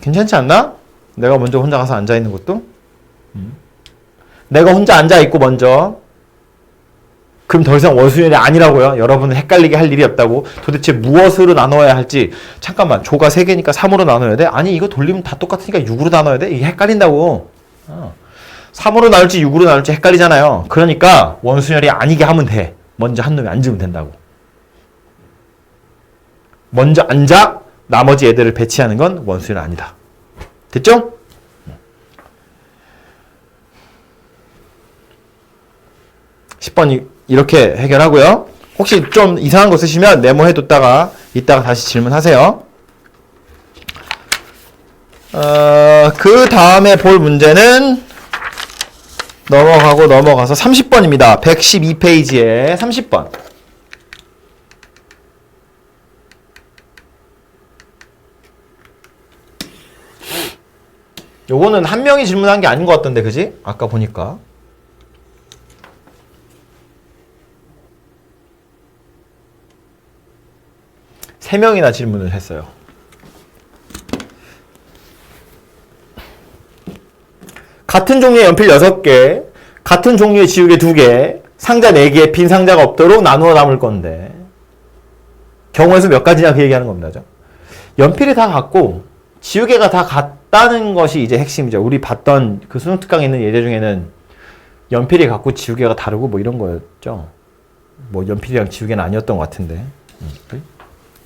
괜찮지 않나? 내가 먼저 혼자 가서 앉아있는 것도? 내가 혼자 앉아있고 먼저 그럼 더 이상 원수연이 아니라고요? 여러분은 헷갈리게 할 일이 없다고? 도대체 무엇으로 나눠야 할지 잠깐만 조가 3개니까 3으로 나눠야 돼? 아니 이거 돌리면 다 똑같으니까 6으로 나눠야 돼? 이게 헷갈린다고. 3으로 나눌지 6으로 나눌지 헷갈리잖아요. 그러니까 원수연이 아니게 하면 돼. 먼저 한 놈이 앉으면 된다고. 먼저 앉아 나머지 애들을 배치하는 건 원수연이 아니다. 됐죠? (10번) 이렇게 해결하고요. 혹시 좀 이상한 거 쓰시면 메모해뒀다가 이따가 다시 질문하세요. 그 다음에 볼 문제는 넘어가서 30번입니다. 112페이지에 30번. 요거는 한 명이 질문한 게 아닌 것 같던데, 그지? 아까 보니까. 세 명이나 질문을 했어요. 같은 종류의 연필 6개, 같은 종류의 지우개 2개, 상자 4개, 빈 상자가 없도록 나누어 담을 건데 경우의 수 몇 가지냐 그 얘기하는 겁니다. 연필이 다 같고 지우개가 다 같다는 것이 이제 핵심이죠. 우리 봤던 그 수능 특강에 있는 예제 중에는 연필이 같고 지우개가 다르고 뭐 이런 거였죠. 뭐 연필이랑 지우개는 아니었던 것 같은데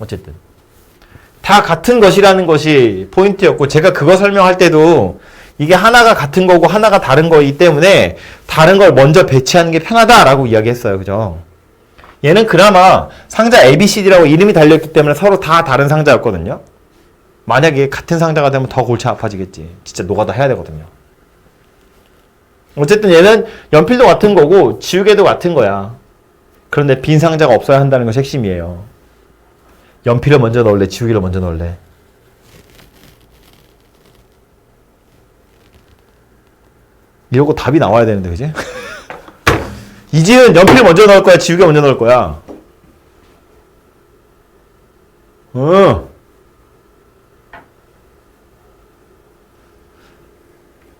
어쨌든 다 같은 것이라는 것이 포인트였고 제가 그거 설명할 때도 이게 하나가 같은 거고 하나가 다른 거이기 때문에 다른 걸 먼저 배치하는 게 편하다라고 이야기했어요. 그죠? 얘는 그나마 상자 ABCD라고 이름이 달려있기 때문에 서로 다 다른 상자였거든요. 만약에 같은 상자가 되면 더 골치 아파지겠지. 진짜 노가다 해야 되거든요. 어쨌든 얘는 연필도 같은 거고 지우개도 같은 거야. 그런데 빈 상자가 없어야 한다는 것이 핵심이에요. 연필을 먼저 넣을래? 지우개를 먼저 넣을래? 이러고 답이 나와야 되는데, 그지? 이지은 연필 먼저 넣을 거야? 지우개 먼저 넣을 거야?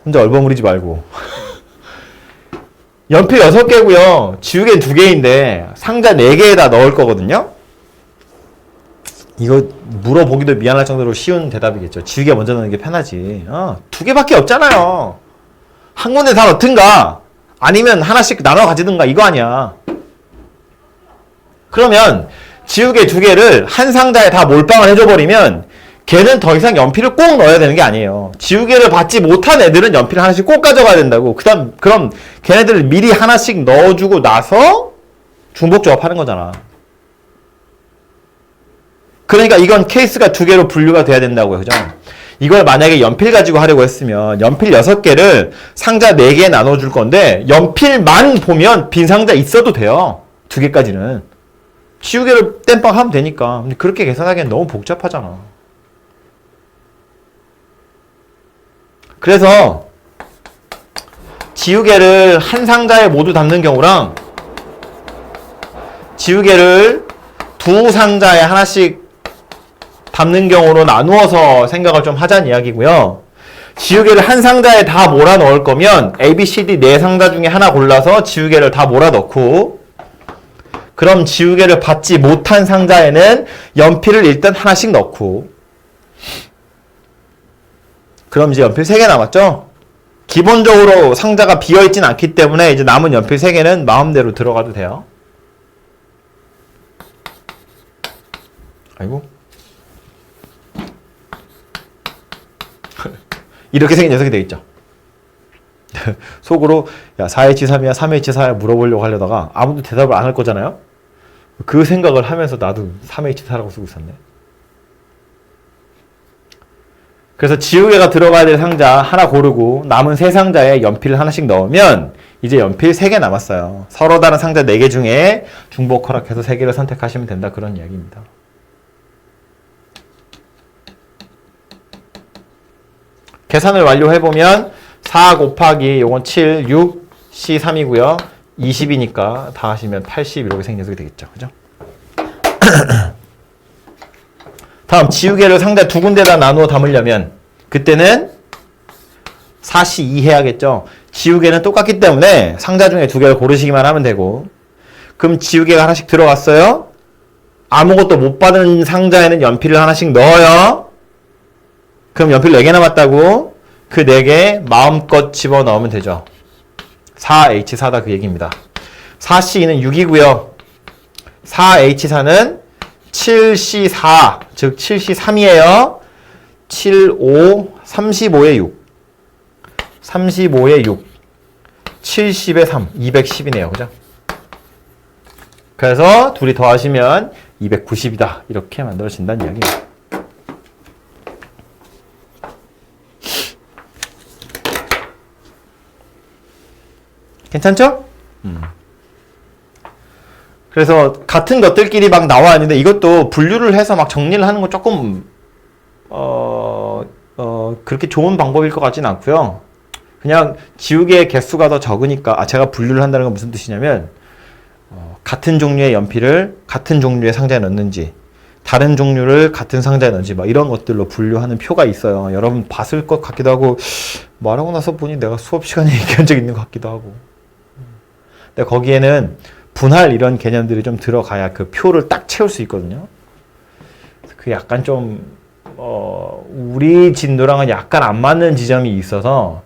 혼자 얼버무리지 말고. 연필 6개고요. 지우개 2개인데 상자 4개에다 넣을 거거든요. 이거 물어보기도 미안할 정도로 쉬운 대답이겠죠. 지우개 먼저 넣는 게 편하지. 2개밖에 없잖아요. 한 군데 다 넣든가 아니면 하나씩 나눠 가지든가 이거 아니야. 그러면 지우개 2개를 한 상자에 다 몰빵을 해줘버리면 걔는 더 이상 연필을 꼭 넣어야 되는 게 아니에요. 지우개를 받지 못한 애들은 연필을 하나씩 꼭 가져가야 된다고. 그럼 걔네들을 미리 하나씩 넣어주고 나서 중복 조합하는 거잖아. 그러니까 이건 케이스가 2개로 분류가 돼야 된다고요. 그죠? 이걸 만약에 연필 가지고 하려고 했으면 연필 6개를 상자 4개에 나눠줄 건데 연필만 보면 빈 상자 있어도 돼요. 2개까지는. 지우개를 땜빵 하면 되니까. 근데 그렇게 계산하기엔 너무 복잡하잖아. 그래서 지우개를 한 상자에 모두 담는 경우랑 지우개를 2 상자에 하나씩 담는 경우로 나누어서 생각을 좀 하자는 이야기고요. 지우개를 한 상자에 다 몰아 넣을 거면 ABCD 4상자 중에 하나 골라서 지우개를 다 몰아 넣고, 그럼 지우개를 받지 못한 상자에는 연필을 일단 하나씩 넣고, 그럼 이제 연필 3개 남았죠? 기본적으로 상자가 비어있진 않기 때문에 이제 남은 연필 3개는 마음대로 들어가도 돼요. 아이고. 이렇게 생긴 녀석이 되겠죠. 속으로 야 4H3이야 3H4야 물어보려고 하려다가 아무도 대답을 안 할 거잖아요. 그 생각을 하면서 나도 3H4라고 쓰고 있었네. 그래서 지우개가 들어가야 될 상자 하나 고르고 남은 3상자에 연필을 하나씩 넣으면 이제 연필 3개 남았어요. 서로 다른 상자 4개 중에 중복 허락해서 3개를 선택하시면 된다, 그런 이야기입니다. 계산을 완료해보면 4 곱하기 요건 7, 6, C 3이고요. 20이니까 다 하시면 80 이렇게 생긴 녀석이 되겠죠. 그죠? 다음 지우개를 상자 2군데다 나누어 담으려면 그때는 4C2 해야겠죠. 지우개는 똑같기 때문에 상자 중에 2개를 고르시기만 하면 되고, 그럼 지우개가 하나씩 들어갔어요. 아무것도 못 받은 상자에는 연필을 하나씩 넣어요. 그럼 연필 4개 남았다고. 그 4개 마음껏 집어넣으면 되죠. 4H4다 그 얘기입니다. 4C2는 6이고요. 4H4는 7C4, 즉 7C3이에요. 7, 5, 35에 6. 35에 6. 70에 3. 210이네요. 그죠? 그래서 둘이 더하시면 290이다. 이렇게 만들어진다는 이야기입니다. 괜찮죠? 그래서 같은 것들끼리 막 나와 있는데 이것도 분류를 해서 막 정리를 하는 건 조금 그렇게 좋은 방법일 것 같지는 않고요. 그냥 지우개의 개수가 더 적으니까, 제가 분류를 한다는 건 무슨 뜻이냐면 같은 종류의 연필을 같은 종류의 상자에 넣는지 다른 종류를 같은 상자에 넣는지 막 이런 것들로 분류하는 표가 있어요. 여러분 봤을 것 같기도 하고 말하고 나서 보니 내가 수업 시간에 얘기한 적 있는 것 같기도 하고. 근데 거기에는 분할 이런 개념들이 좀 들어가야 그 표를 딱 채울 수 있거든요. 그 약간 좀 우리 진도랑은 약간 안 맞는 지점이 있어서,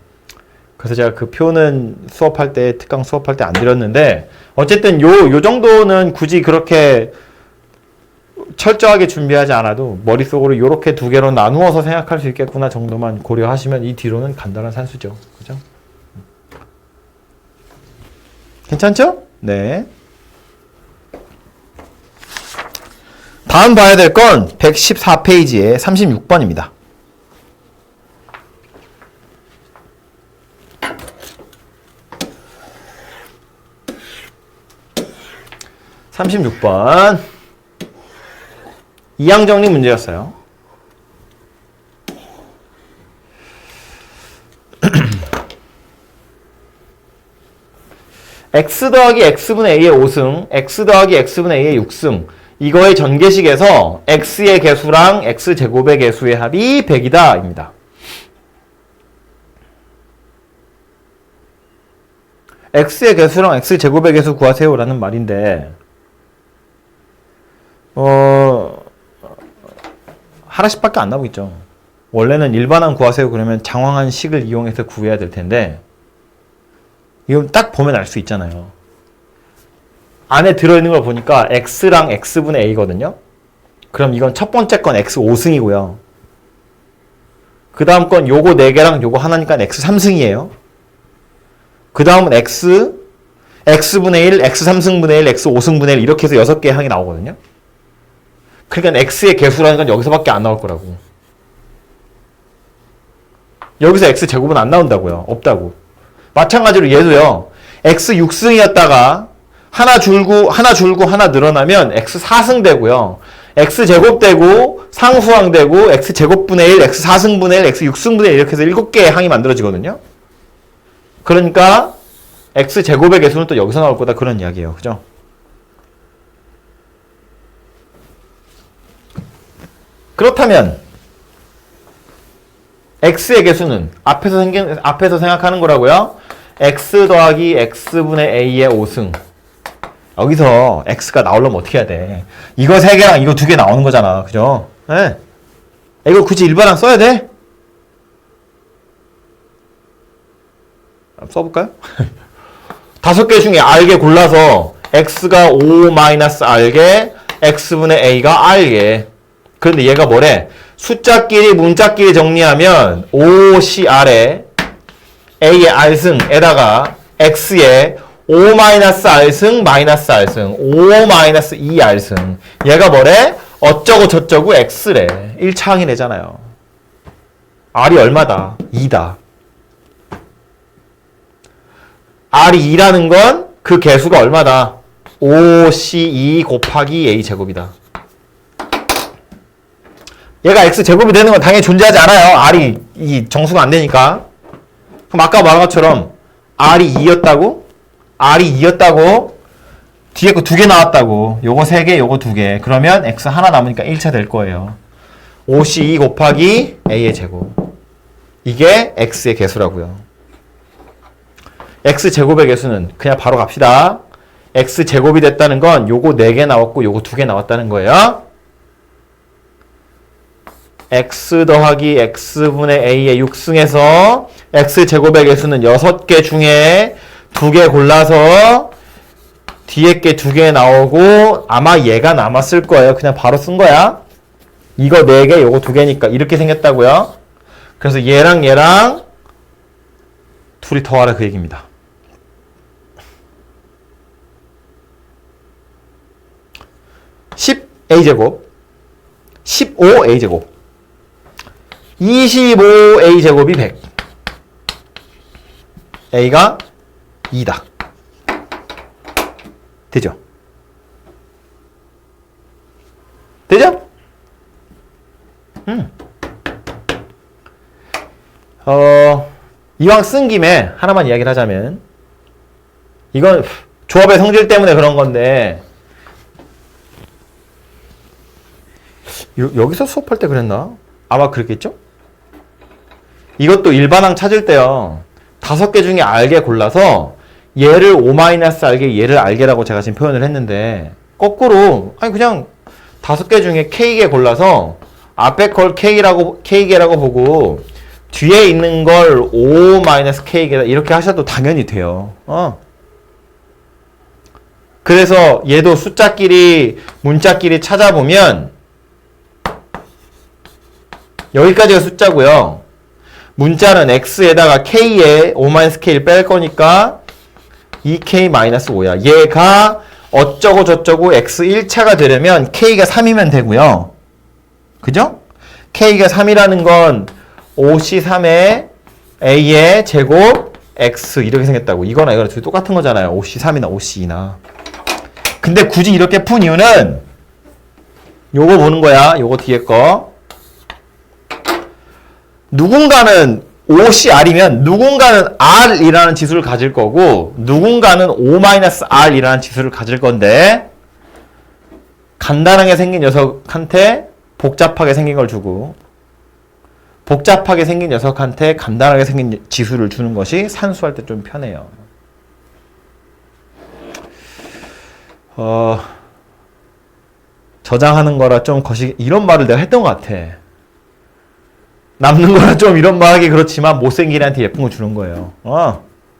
그래서 제가 그 표는 수업할 때, 특강 수업할 때 안 드렸는데, 어쨌든 요 정도는 굳이 그렇게 철저하게 준비하지 않아도 머릿속으로 이렇게 두 개로 나누어서 생각할 수 있겠구나 정도만 고려하시면 이 뒤로는 간단한 산수죠. 그죠? 괜찮죠? 네. 다음 봐야 될 건 114페이지의 36번입니다. 36번 이항정리 문제였어요. x 더하기 x분의 a의 5승, x 더하기 x분의 a의 6승 이거의 전개식에서 x의 개수랑 x제곱의 개수의 합이 100이다 입니다. x의 개수랑 x제곱의 개수 구하세요 라는 말인데 하나씩밖에 안 나오겠죠. 원래는 일반항 구하세요 그러면 장황한 식을 이용해서 구해야 될 텐데 이건 딱 보면 알 수 있잖아요. 안에 들어있는 걸 보니까 x랑 x분의 a거든요. 그럼 이건 첫 번째 건 x 5승이고요. 그 다음 건 요거 4개랑 요거 하나니까 x 3승이에요. 그 다음은 x분의 1, x 3승분의 1, x 5승분의 1 이렇게 해서 6개의 항이 나오거든요. 그러니까 x의 개수라는 건 여기서밖에 안 나올 거라고. 여기서 x제곱은 안 나온다고요. 없다고. 마찬가지로 얘도요. x 6승이었다가 하나 줄고 하나 늘어나면 x 4승 되고요. x 제곱 되고 상수항 되고 x 제곱분의 1, x 4승분의 1, x 6승분의 1 이렇게 해서 7개의 항이 만들어지거든요. 그러니까 x 제곱의 개수는 또 여기서 나올 거다 그런 이야기예요. 그죠? 그렇다면 x의 개수는 앞에서 생각하는 거라고요. x 더하기 x분의 a의 5승. 여기서 x가 나오려면 어떻게 해야 돼? 이거 3개랑 이거 2개 나오는 거잖아. 그죠? 네. 이거 굳이 일반항 써야 돼? 써볼까요? 5개 중에 r개 골라서 x가 5-r개, x분의 a가 r개. 그런데 얘가 뭐래? 숫자끼리 문자끼리 정리하면 5cr에 a의 r승에다가 x의 5-r승 -r승 5-2r승 얘가 뭐래? 어쩌고 저쩌고 x래. 1차항이 되잖아요. r이 얼마다? 2다. r이 2라는 건 그 개수가 얼마다? 5c2 곱하기 a제곱이다. 얘가 x제곱이 되는 건 당연히 존재하지 않아요. r이 이 정수가 안 되니까. 그럼 아까 말한 것처럼 r이 2였다고? r이 2였다고? 뒤에 거 2개 나왔다고. 요거 3개, 요거 2개. 그러면 x 하나 남으니까 1차 될 거예요. 5c2 곱하기 a의 제곱. 이게 x의 개수라고요. x제곱의 개수는 그냥 바로 갑시다. x제곱이 됐다는 건 요거 4개 나왔고 요거 2개 나왔다는 거예요. x 더하기 x분의 a의 6승에서 x제곱의 개수는 6개 중에 2개 골라서 뒤에 게 2개 나오고 아마 얘가 남았을 거예요. 그냥 바로 쓴 거야. 이거 4개, 요거 2개니까 이렇게 생겼다고요. 그래서 얘랑 둘이 더하라 그 얘기입니다. 10a제곱 15a제곱 25a제곱이 100 a가 2다. 되죠? 되죠? 이왕 쓴 김에 하나만 이야기를 하자면 이건 조합의 성질 때문에 그런 건데 여기서 수업할 때 그랬나? 아마 그랬겠죠? 이것도 일반항 찾을 때요. 5개 중에 알게 골라서 얘를 O-알게 얘를 알게라고 제가 지금 표현을 했는데 거꾸로 아니 그냥 5개 중에 K개 골라서 앞에 걸 K개라고 보고 뒤에 있는 걸 O-K개다 이렇게 하셔도 당연히 돼요. 그래서 얘도 숫자끼리 문자끼리 찾아보면 여기까지가 숫자고요. 문자는 x에다가 k에 5-k를 뺄 거니까 2k-5야. 얘가 어쩌고 저쩌고 x 1차가 되려면 k가 3이면 되고요. 그죠? k가 3이라는 건 5c3에 a의 제곱 x 이렇게 생겼다고. 이거나 이거나 둘이 똑같은 거잖아요. 5c3이나 5c2나. 근데 굳이 이렇게 푼 이유는 요거 보는 거야. 요거 뒤에 거. 누군가는 5CR이면 누군가는 R이라는 지수를 가질 거고 누군가는 5-R이라는 지수를 가질 건데 간단하게 생긴 녀석한테 복잡하게 생긴 걸 주고 복잡하게 생긴 녀석한테 간단하게 생긴 지수를 주는 것이 산수할 때 좀 편해요. 저장하는 거라 좀 이런 말을 내가 했던 것 같아. 남는 거라 좀 이런 말 하기 그렇지만 못생긴 애한테 예쁜 거 주는 거예요.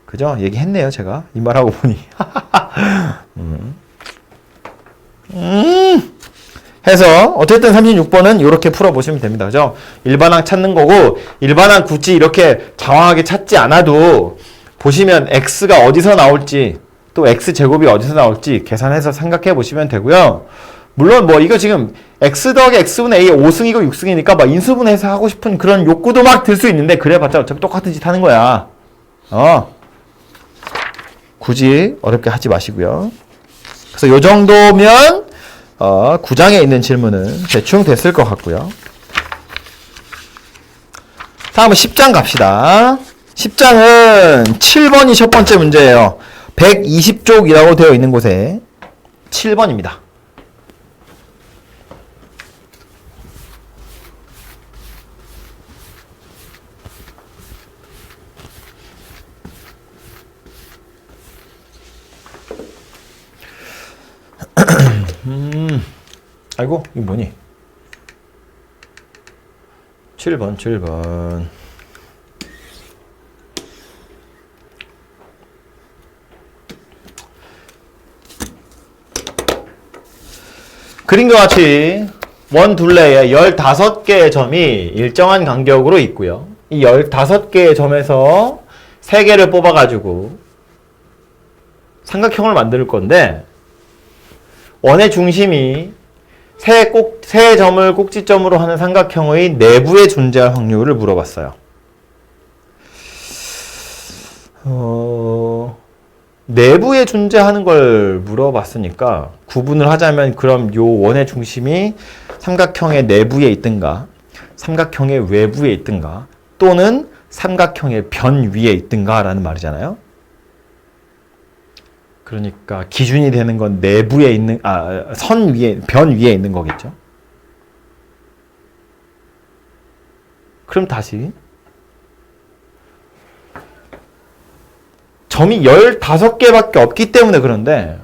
그죠? 얘기했네요, 제가. 이 말하고 보니. 해서 어쨌든 36번은 이렇게 풀어보시면 됩니다. 그죠? 일반항 찾는 거고 일반항 굳이 이렇게 장황하게 찾지 않아도 보시면 x가 어디서 나올지 또 x제곱이 어디서 나올지 계산해서 생각해 보시면 되고요. 물론 뭐 이거 지금 x 더하기 x분의 a의 5승이고 6승이니까 막 인수분해서 하고 싶은 그런 욕구도 막 들 수 있는데 그래봤자 어차피 똑같은 짓 하는 거야. 굳이 어렵게 하지 마시고요. 그래서 요 정도면 9장에 있는 질문은 대충 됐을 것 같고요. 다음은 10장 갑시다. 10장은 7번이 첫 번째 문제예요. 120쪽이라고 되어 있는 곳에 7번입니다. 아이고, 이거 뭐니? 7번. 그림과 같이 원 둘레에 15개의 점이 일정한 간격으로 있고요. 이 15개의 점에서 3개를 뽑아가지고 삼각형을 만들 건데 원의 중심이 세 점을 꼭지점으로 하는 삼각형의 내부에 존재할 확률을 물어봤어요. 내부에 존재하는 걸 물어봤으니까 구분을 하자면 그럼 요 원의 중심이 삼각형의 내부에 있든가 삼각형의 외부에 있든가 또는 삼각형의 변 위에 있든가 라는 말이잖아요. 그러니까 기준이 되는 건 내부에 있는 선 위에 변 위에 있는 거겠죠. 그럼 다시 점이 15개밖에 없기 때문에 그런데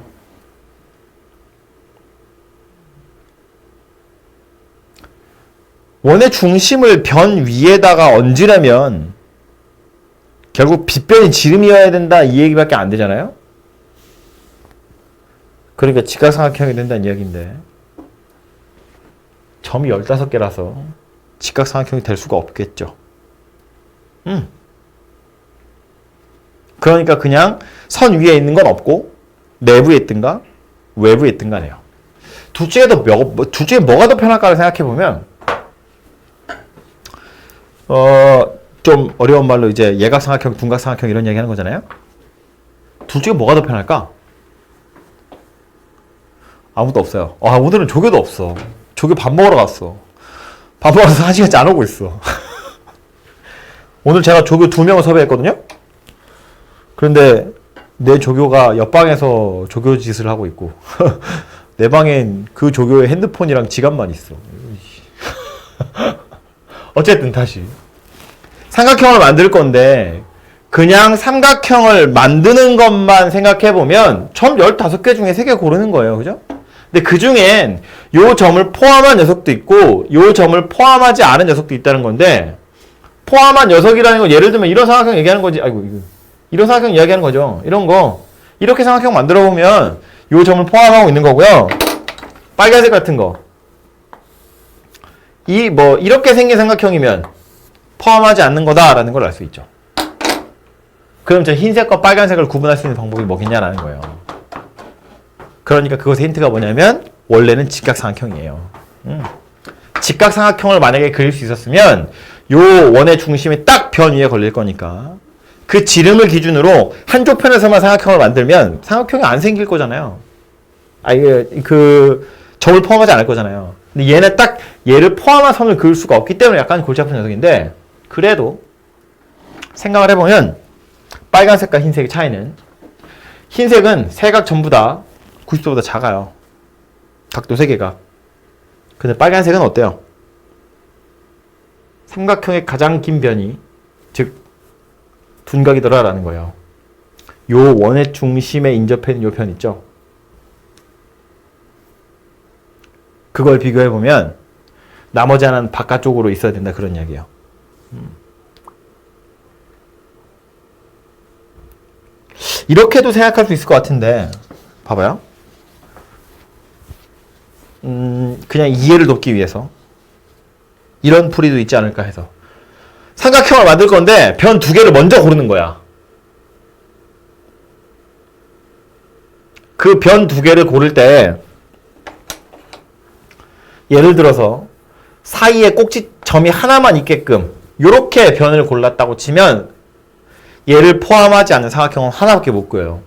원의 중심을 변 위에다가 얹으려면 결국 빗변이 지름이어야 된다 이 얘기밖에 안 되잖아요. 그러니까 직각삼각형이 된다는 이야기인데 점이 15개라서 직각삼각형이 될 수가 없겠죠. 그러니까 그냥 선 위에 있는 건 없고 내부에 있든가 외부에 있든가네요. 둘 중에 뭐가 더 편할까를 생각해보면 좀 어려운 말로 이제 예각삼각형, 둔각삼각형 이런 얘기 하는 거잖아요. 둘 중에 뭐가 더 편할까? 아무도 없어요. 오늘은 조교도 없어. 조교 밥 먹으러 갔어. 밥 먹어서 1시간째 안 오고 있어. 오늘 제가 조교 2명을 섭외했거든요. 그런데 내 조교가 옆방에서 조교 짓을 하고 있고 내 방엔 그 조교의 핸드폰이랑 지갑만 있어. 어쨌든 다시 삼각형을 만들 건데 그냥 삼각형을 만드는 것만 생각해보면 점 15개 중에 3개 고르는 거예요. 그죠? 근데 그 중엔 요 점을 포함한 녀석도 있고 요 점을 포함하지 않은 녀석도 있다는 건데 포함한 녀석이라는 건 예를 들면 이런 삼각형 얘기하는 거지. 이런 삼각형 이야기하는 거죠. 이런 거 이렇게 삼각형 만들어 보면 요 점을 포함하고 있는 거고요. 빨간색 같은 거. 이렇게 생긴 삼각형이면 포함하지 않는 거다라는 걸 알 수 있죠. 그럼 저 흰색과 빨간색을 구분할 수 있는 방법이 뭐겠냐라는 거예요. 그러니까 그것의 힌트가 뭐냐면 원래는 직각삼각형이에요. 직각삼각형을 만약에 그릴 수 있었으면 요 원의 중심이 딱 변 위에 걸릴 거니까 그 지름을 기준으로 한쪽 편에서만 삼각형을 만들면 삼각형이 안 생길 거잖아요. 점을 포함하지 않을 거잖아요. 근데 얘는 딱 얘를 포함한 선을 그을 수가 없기 때문에 약간 골치 아픈 녀석인데 그래도 생각을 해보면 빨간색과 흰색의 차이는 흰색은 세 각 전부 다 90도보다 작아요. 각도 3개가. 근데 빨간색은 어때요? 삼각형의 가장 긴 변이 즉 둔각이더라라는 거예요. 요 원의 중심에 인접해 있는 요 편 있죠? 그걸 비교해보면 나머지 하나는 바깥쪽으로 있어야 된다 그런 이야기예요. 이렇게도 생각할 수 있을 것 같은데 봐봐요. 그냥 이해를 돕기 위해서 이런 풀이도 있지 않을까 해서 삼각형을 만들 건데 변 2개를 먼저 고르는 거야. 그 변 2개를 고를 때 예를 들어서 사이에 꼭지점이 하나만 있게끔 이렇게 변을 골랐다고 치면 얘를 포함하지 않는 삼각형은 하나밖에 못 구해요.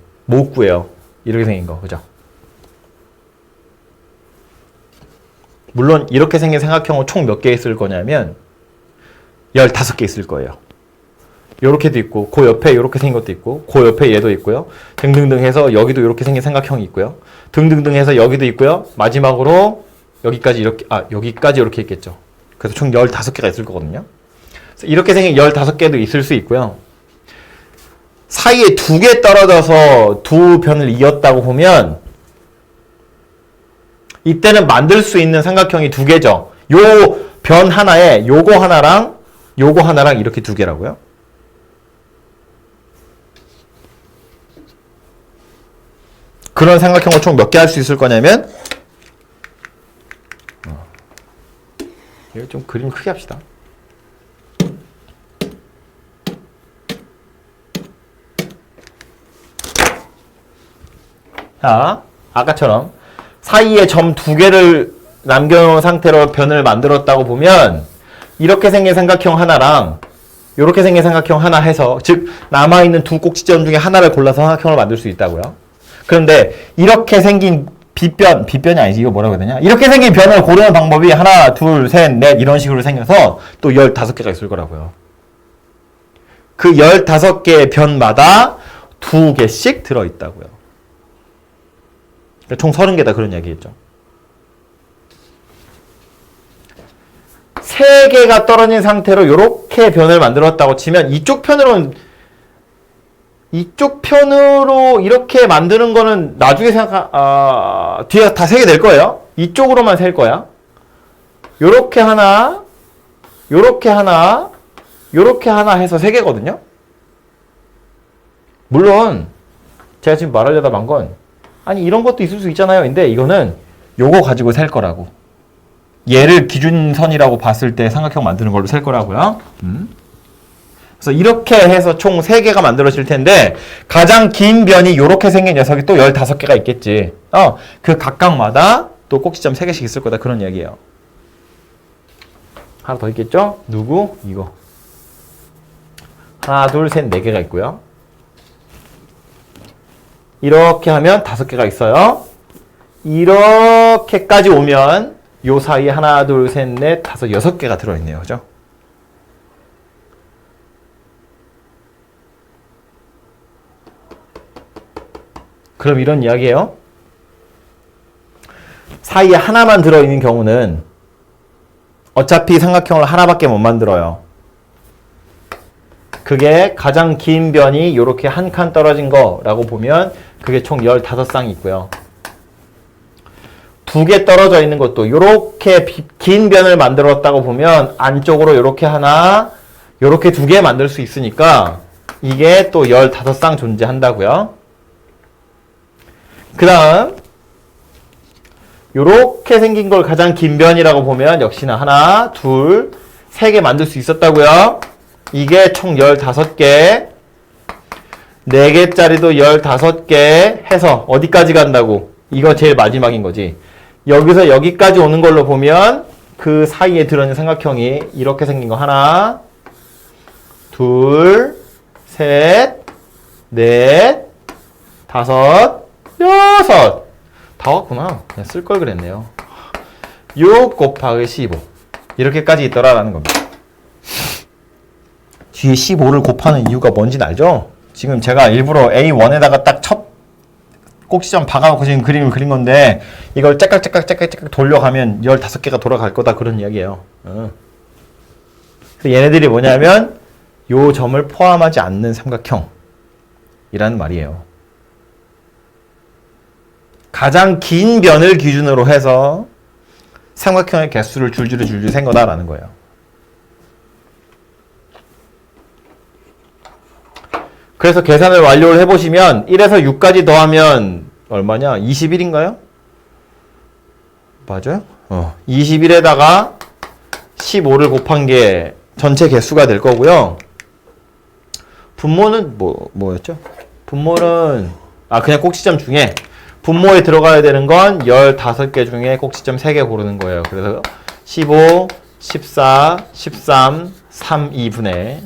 이렇게 생긴 거. 그죠? 물론 이렇게 생긴 삼각형은 총 몇 개 있을 거냐면 15개 있을 거예요. 요렇게도 있고 그 옆에 요렇게 생긴 것도 있고 그 옆에 얘도 있고요. 등등등 해서 여기도 요렇게 생긴 삼각형이 있고요. 등등등 해서 여기도 있고요. 마지막으로 여기까지 이렇게 있겠죠. 그래서 총 15개가 있을 거거든요. 이렇게 생긴 15개도 있을 수 있고요. 사이에 2개 떨어져서 두 변을 이었다고 보면 이때는 만들 수 있는 삼각형이 2개죠. 요 변 하나에 요거 하나랑 이렇게 2개라고요. 그런 삼각형을 총 몇 개 할 수 있을 거냐면 이거 좀 그림 크게 합시다. 자, 아까처럼 사이에 점 2개를 남겨놓은 상태로 변을 만들었다고 보면 이렇게 생긴 삼각형 하나랑 이렇게 생긴 삼각형 하나 해서 즉 남아있는 두 꼭지점 중에 하나를 골라서 삼각형을 만들 수 있다고요. 그런데 이렇게 생긴 빗변이 아니지 이거 뭐라고 해야 되냐? 이렇게 생긴 변을 고르는 방법이 하나, 둘, 셋, 넷 이런 식으로 생겨서 또 15개가 있을 거라고요. 그 15개의 변마다 2개씩 들어있다고요. 총 30개다 그런 이야기겠죠. 3개가 떨어진 상태로 이렇게 변을 만들었다고 치면 이쪽 편으로 이렇게 만드는 거는 나중에 뒤에 다 세게 될 거예요. 이쪽으로만 셀 거야. 요렇게 하나, 요렇게 하나, 요렇게 하나 해서 3개거든요. 물론 제가 지금 말하려다 만 건 아니 이런 것도 있을 수 있잖아요. 근데 이거는 요거 가지고 셀 거라고. 얘를 기준선이라고 봤을 때 삼각형 만드는 걸로 셀 거라고요. 그래서 이렇게 해서 총 3개가 만들어질 텐데 가장 긴 변이 이렇게 생긴 녀석이 또 15개가 있겠지. 그 각각마다 또 꼭지점 3개씩 있을 거다 그런 이야기예요. 하나 더 있겠죠? 누구? 이거. 하나, 둘, 셋, 4개가 있고요. 이렇게 하면 5개가 있어요. 이렇게까지 오면 요 사이에 하나, 둘, 셋, 넷, 5, 6개가 들어있네요. 그죠? 그럼 이런 이야기예요. 사이에 하나만 들어있는 경우는 어차피 삼각형을 하나밖에 못 만들어요. 그게 가장 긴 변이 이렇게 한 칸 떨어진 거라고 보면 그게 총 15쌍이 있고요. 2개 떨어져 있는 것도 이렇게 긴 변을 만들었다고 보면 안쪽으로 이렇게 하나, 이렇게 2개 만들 수 있으니까 이게 또 15쌍 존재한다고요. 그 다음 요렇게 생긴 걸 가장 긴 변이라고 보면 역시나 하나, 둘, 세 개 만들 수 있었다고요. 이게 총 15개, 4개짜리도 15개 해서 어디까지 간다고? 이거 제일 마지막인 거지. 여기서 여기까지 오는 걸로 보면 그 사이에 들어있는 삼각형이 이렇게 생긴 거 하나, 둘, 셋, 넷, 다섯, 여섯. 다 왔구나. 그냥 쓸 걸 그랬네요. 6 곱하기 15. 이렇게까지 있더라라는 겁니다. 뒤에 15를 곱하는 이유가 뭔지는 알죠? 지금 제가 일부러 A1에다가 딱 첫 꼭지점 박아놓고 지금 그림을 그린 건데 이걸 째깍째깍 돌려가면 15개가 돌아갈 거다 그런 이야기예요. 그래서 얘네들이 뭐냐면 요 점을 포함하지 않는 삼각형이라는 말이에요. 가장 긴 변을 기준으로 해서 삼각형의 개수를 줄줄 센 거다라는 거예요. 그래서 계산을 완료를 해보시면 1에서 6까지 더하면 얼마냐? 21인가요? 맞아요? 21에다가 15를 곱한 게 전체 개수가 될 거고요. 분모는 뭐였죠? 분모는 그냥 꼭지점 중에 분모에 들어가야 되는 건 15개 중에 꼭지점 3개 고르는 거예요. 그래서 15, 14, 13, 3, 2분의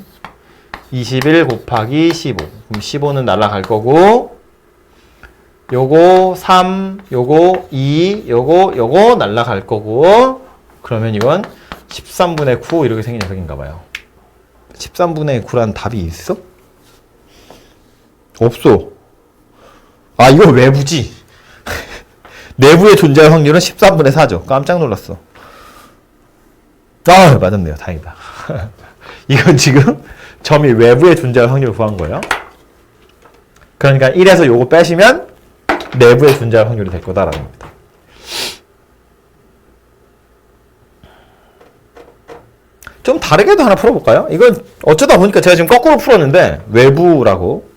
21 곱하기 15. 그럼 15는 날아갈 거고, 요거 3, 요거 2, 요거 날아갈 거고, 그러면 이건 13분의 9 이렇게 생긴 녀석인가 봐요. 13분의 9란 답이 있어? 없어. 이거 외부지. 내부에 존재할 확률은 13분의 4죠. 깜짝 놀랐어. 맞았네요. 다행이다. 이건 지금 점이 외부에 존재할 확률을 구한 거예요. 그러니까 1에서 요거 빼시면 내부에 존재할 확률이 될 거다라는 겁니다. 좀 다르게도 하나 풀어볼까요? 이건 어쩌다 보니까 제가 지금 거꾸로 풀었는데 외부라고.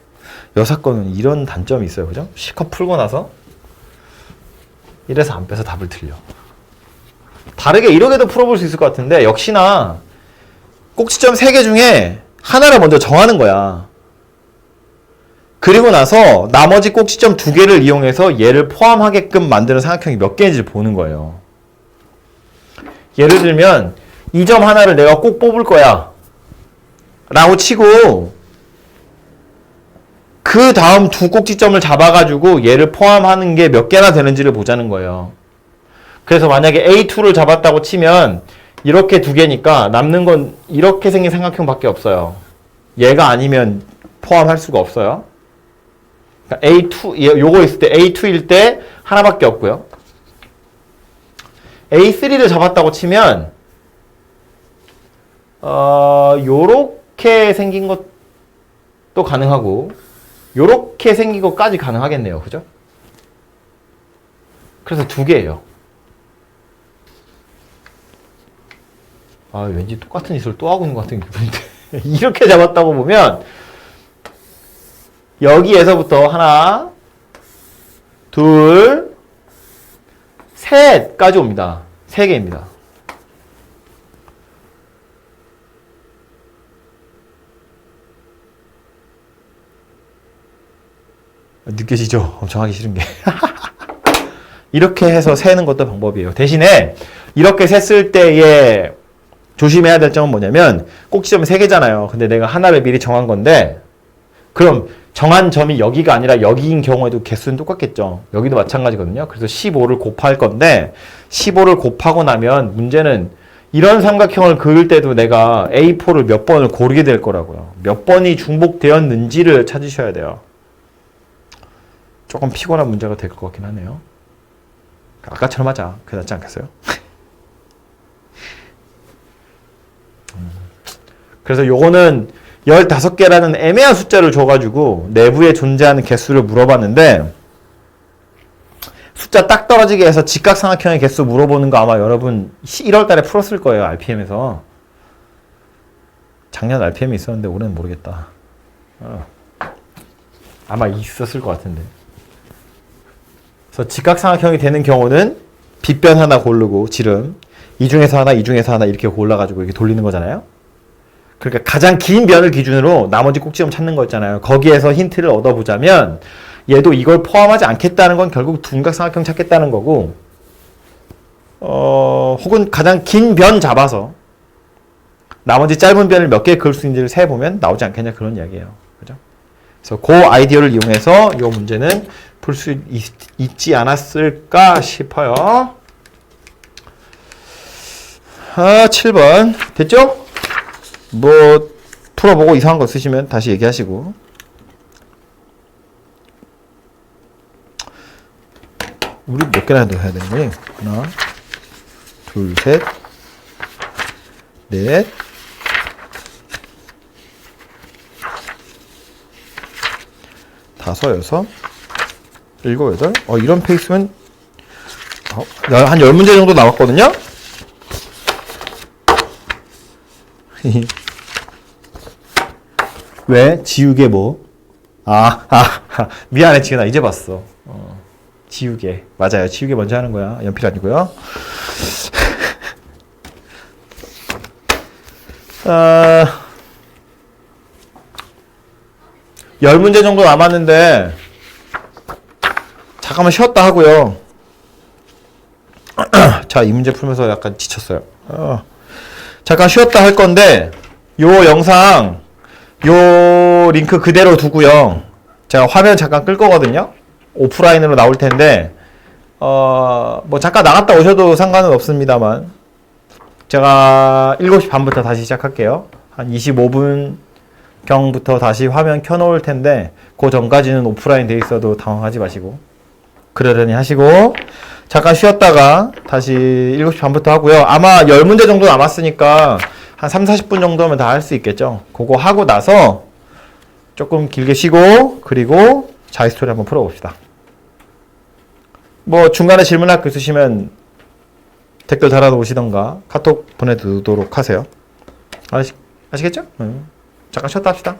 이 사건은 이런 단점이 있어요. 그죠? 실컷 풀고 나서 1에서 안 빼서 답을 틀려. 다르게 이렇게도 풀어볼 수 있을 것 같은데 역시나 꼭지점 3개 중에 하나를 먼저 정하는 거야. 그리고 나서 나머지 꼭지점 2개를 이용해서 얘를 포함하게끔 만드는 삼각형이 몇 개인지 보는 거예요. 예를 들면 이 점 하나를 내가 꼭 뽑을 거야 라고 치고 그 다음 2 꼭지점을 잡아가지고 얘를 포함하는 게 몇 개나 되는지를 보자는 거예요. 그래서 만약에 A2를 잡았다고 치면 이렇게 2개니까 남는 건 이렇게 생긴 삼각형밖에 없어요. 얘가 아니면 포함할 수가 없어요. 그러니까 A2, 요거 있을 때 A2일 때 하나밖에 없고요. A3를 잡았다고 치면 요렇게 생긴 것도 가능하고 요렇게 생긴 것까지 가능하겠네요. 그죠? 그래서 2개예요. 왠지 똑같은 짓을 또 하고 있는 것 같은 기분인데 이렇게 잡았다고 보면 여기에서부터 하나, 둘, 셋까지 옵니다. 3개입니다. 느껴지죠? 엄청 하기 싫은 게. 이렇게 해서 세는 것도 방법이에요. 대신에 이렇게 셌을 때에 조심해야 될 점은 뭐냐면 꼭지점이 3개잖아요. 근데 내가 하나를 미리 정한 건데 그럼 정한 점이 여기가 아니라 여기인 경우에도 개수는 똑같겠죠. 여기도 마찬가지거든요. 그래서 15를 곱할 건데 15를 곱하고 나면 문제는 이런 삼각형을 그릴 때도 내가 A4를 몇 번을 고르게 될 거라고요. 몇 번이 중복되었는지를 찾으셔야 돼요. 조금 피곤한 문제가 될 것 같긴 하네요. 아까처럼 하자. 그게 낫지 않겠어요? 그래서 요거는 15개라는 애매한 숫자를 줘가지고 내부에 존재하는 개수를 물어봤는데 숫자 딱 떨어지게 해서 직각삼각형의 개수 물어보는 거 아마 여러분 1월 달에 풀었을 거예요. RPM에서. 작년 RPM이 있었는데 올해는 모르겠다. 아마 있었을 것 같은데. 그래서 직각삼각형이 되는 경우는 빗변 하나 고르고 지름 이 중에서 하나, 이 중에서 하나 이렇게 골라가지고 이렇게 돌리는 거잖아요. 그러니까 가장 긴 변을 기준으로 나머지 꼭지점 찾는 거 있잖아요. 거기에서 힌트를 얻어보자면 얘도 이걸 포함하지 않겠다는 건 결국 둔각삼각형 찾겠다는 거고 혹은 가장 긴 변 잡아서 나머지 짧은 변을 몇 개 그을 수 있는지를 세보면 나오지 않겠냐 그런 이야기예요. 그죠? 그래서 그 아이디어를 이용해서 이 문제는 풀 수 있지 않았을까 싶어요. 7번 됐죠? 뭐 풀어보고 이상한 거 있으시면 다시 얘기하시고 우리 몇 개나 해야 되는 거니? 하나 둘, 셋 넷 다섯, 여섯 일곱, 여덟 이런 페이스면 한 10문제 정도 나왔거든요? 왜? 지우개 뭐? 미안해 지은아 이제 봤어. 지우개 맞아요. 지우개 먼저 하는 거야. 연필 아니고요. 10문제 정도 남았는데 잠깐만 쉬었다 하고요. 자, 이 문제 풀면서 약간 지쳤어요. 잠깐 쉬었다 할 건데 요 영상 요 링크 그대로 두고요. 제가 화면 잠깐 끌 거거든요. 오프라인으로 나올 텐데 뭐 잠깐 나갔다 오셔도 상관은 없습니다만 제가 7시 반부터 다시 시작할게요. 한 25분 경부터 다시 화면 켜놓을 텐데 그 전까지는 오프라인 돼 있어도 당황하지 마시고 그러려니 하시고 잠깐 쉬었다가 다시 7시 반부터 하고요. 아마 10문제 정도 남았으니까 한 3, 40분 정도면 다 할 수 있겠죠. 그거 하고 나서 조금 길게 쉬고 그리고 자기스토리 한번 풀어봅시다. 뭐 중간에 질문할 거 있으시면 댓글 달아놓으시던가 카톡 보내두도록 하세요. 아시겠죠? 잠깐 쉬었다 합시다.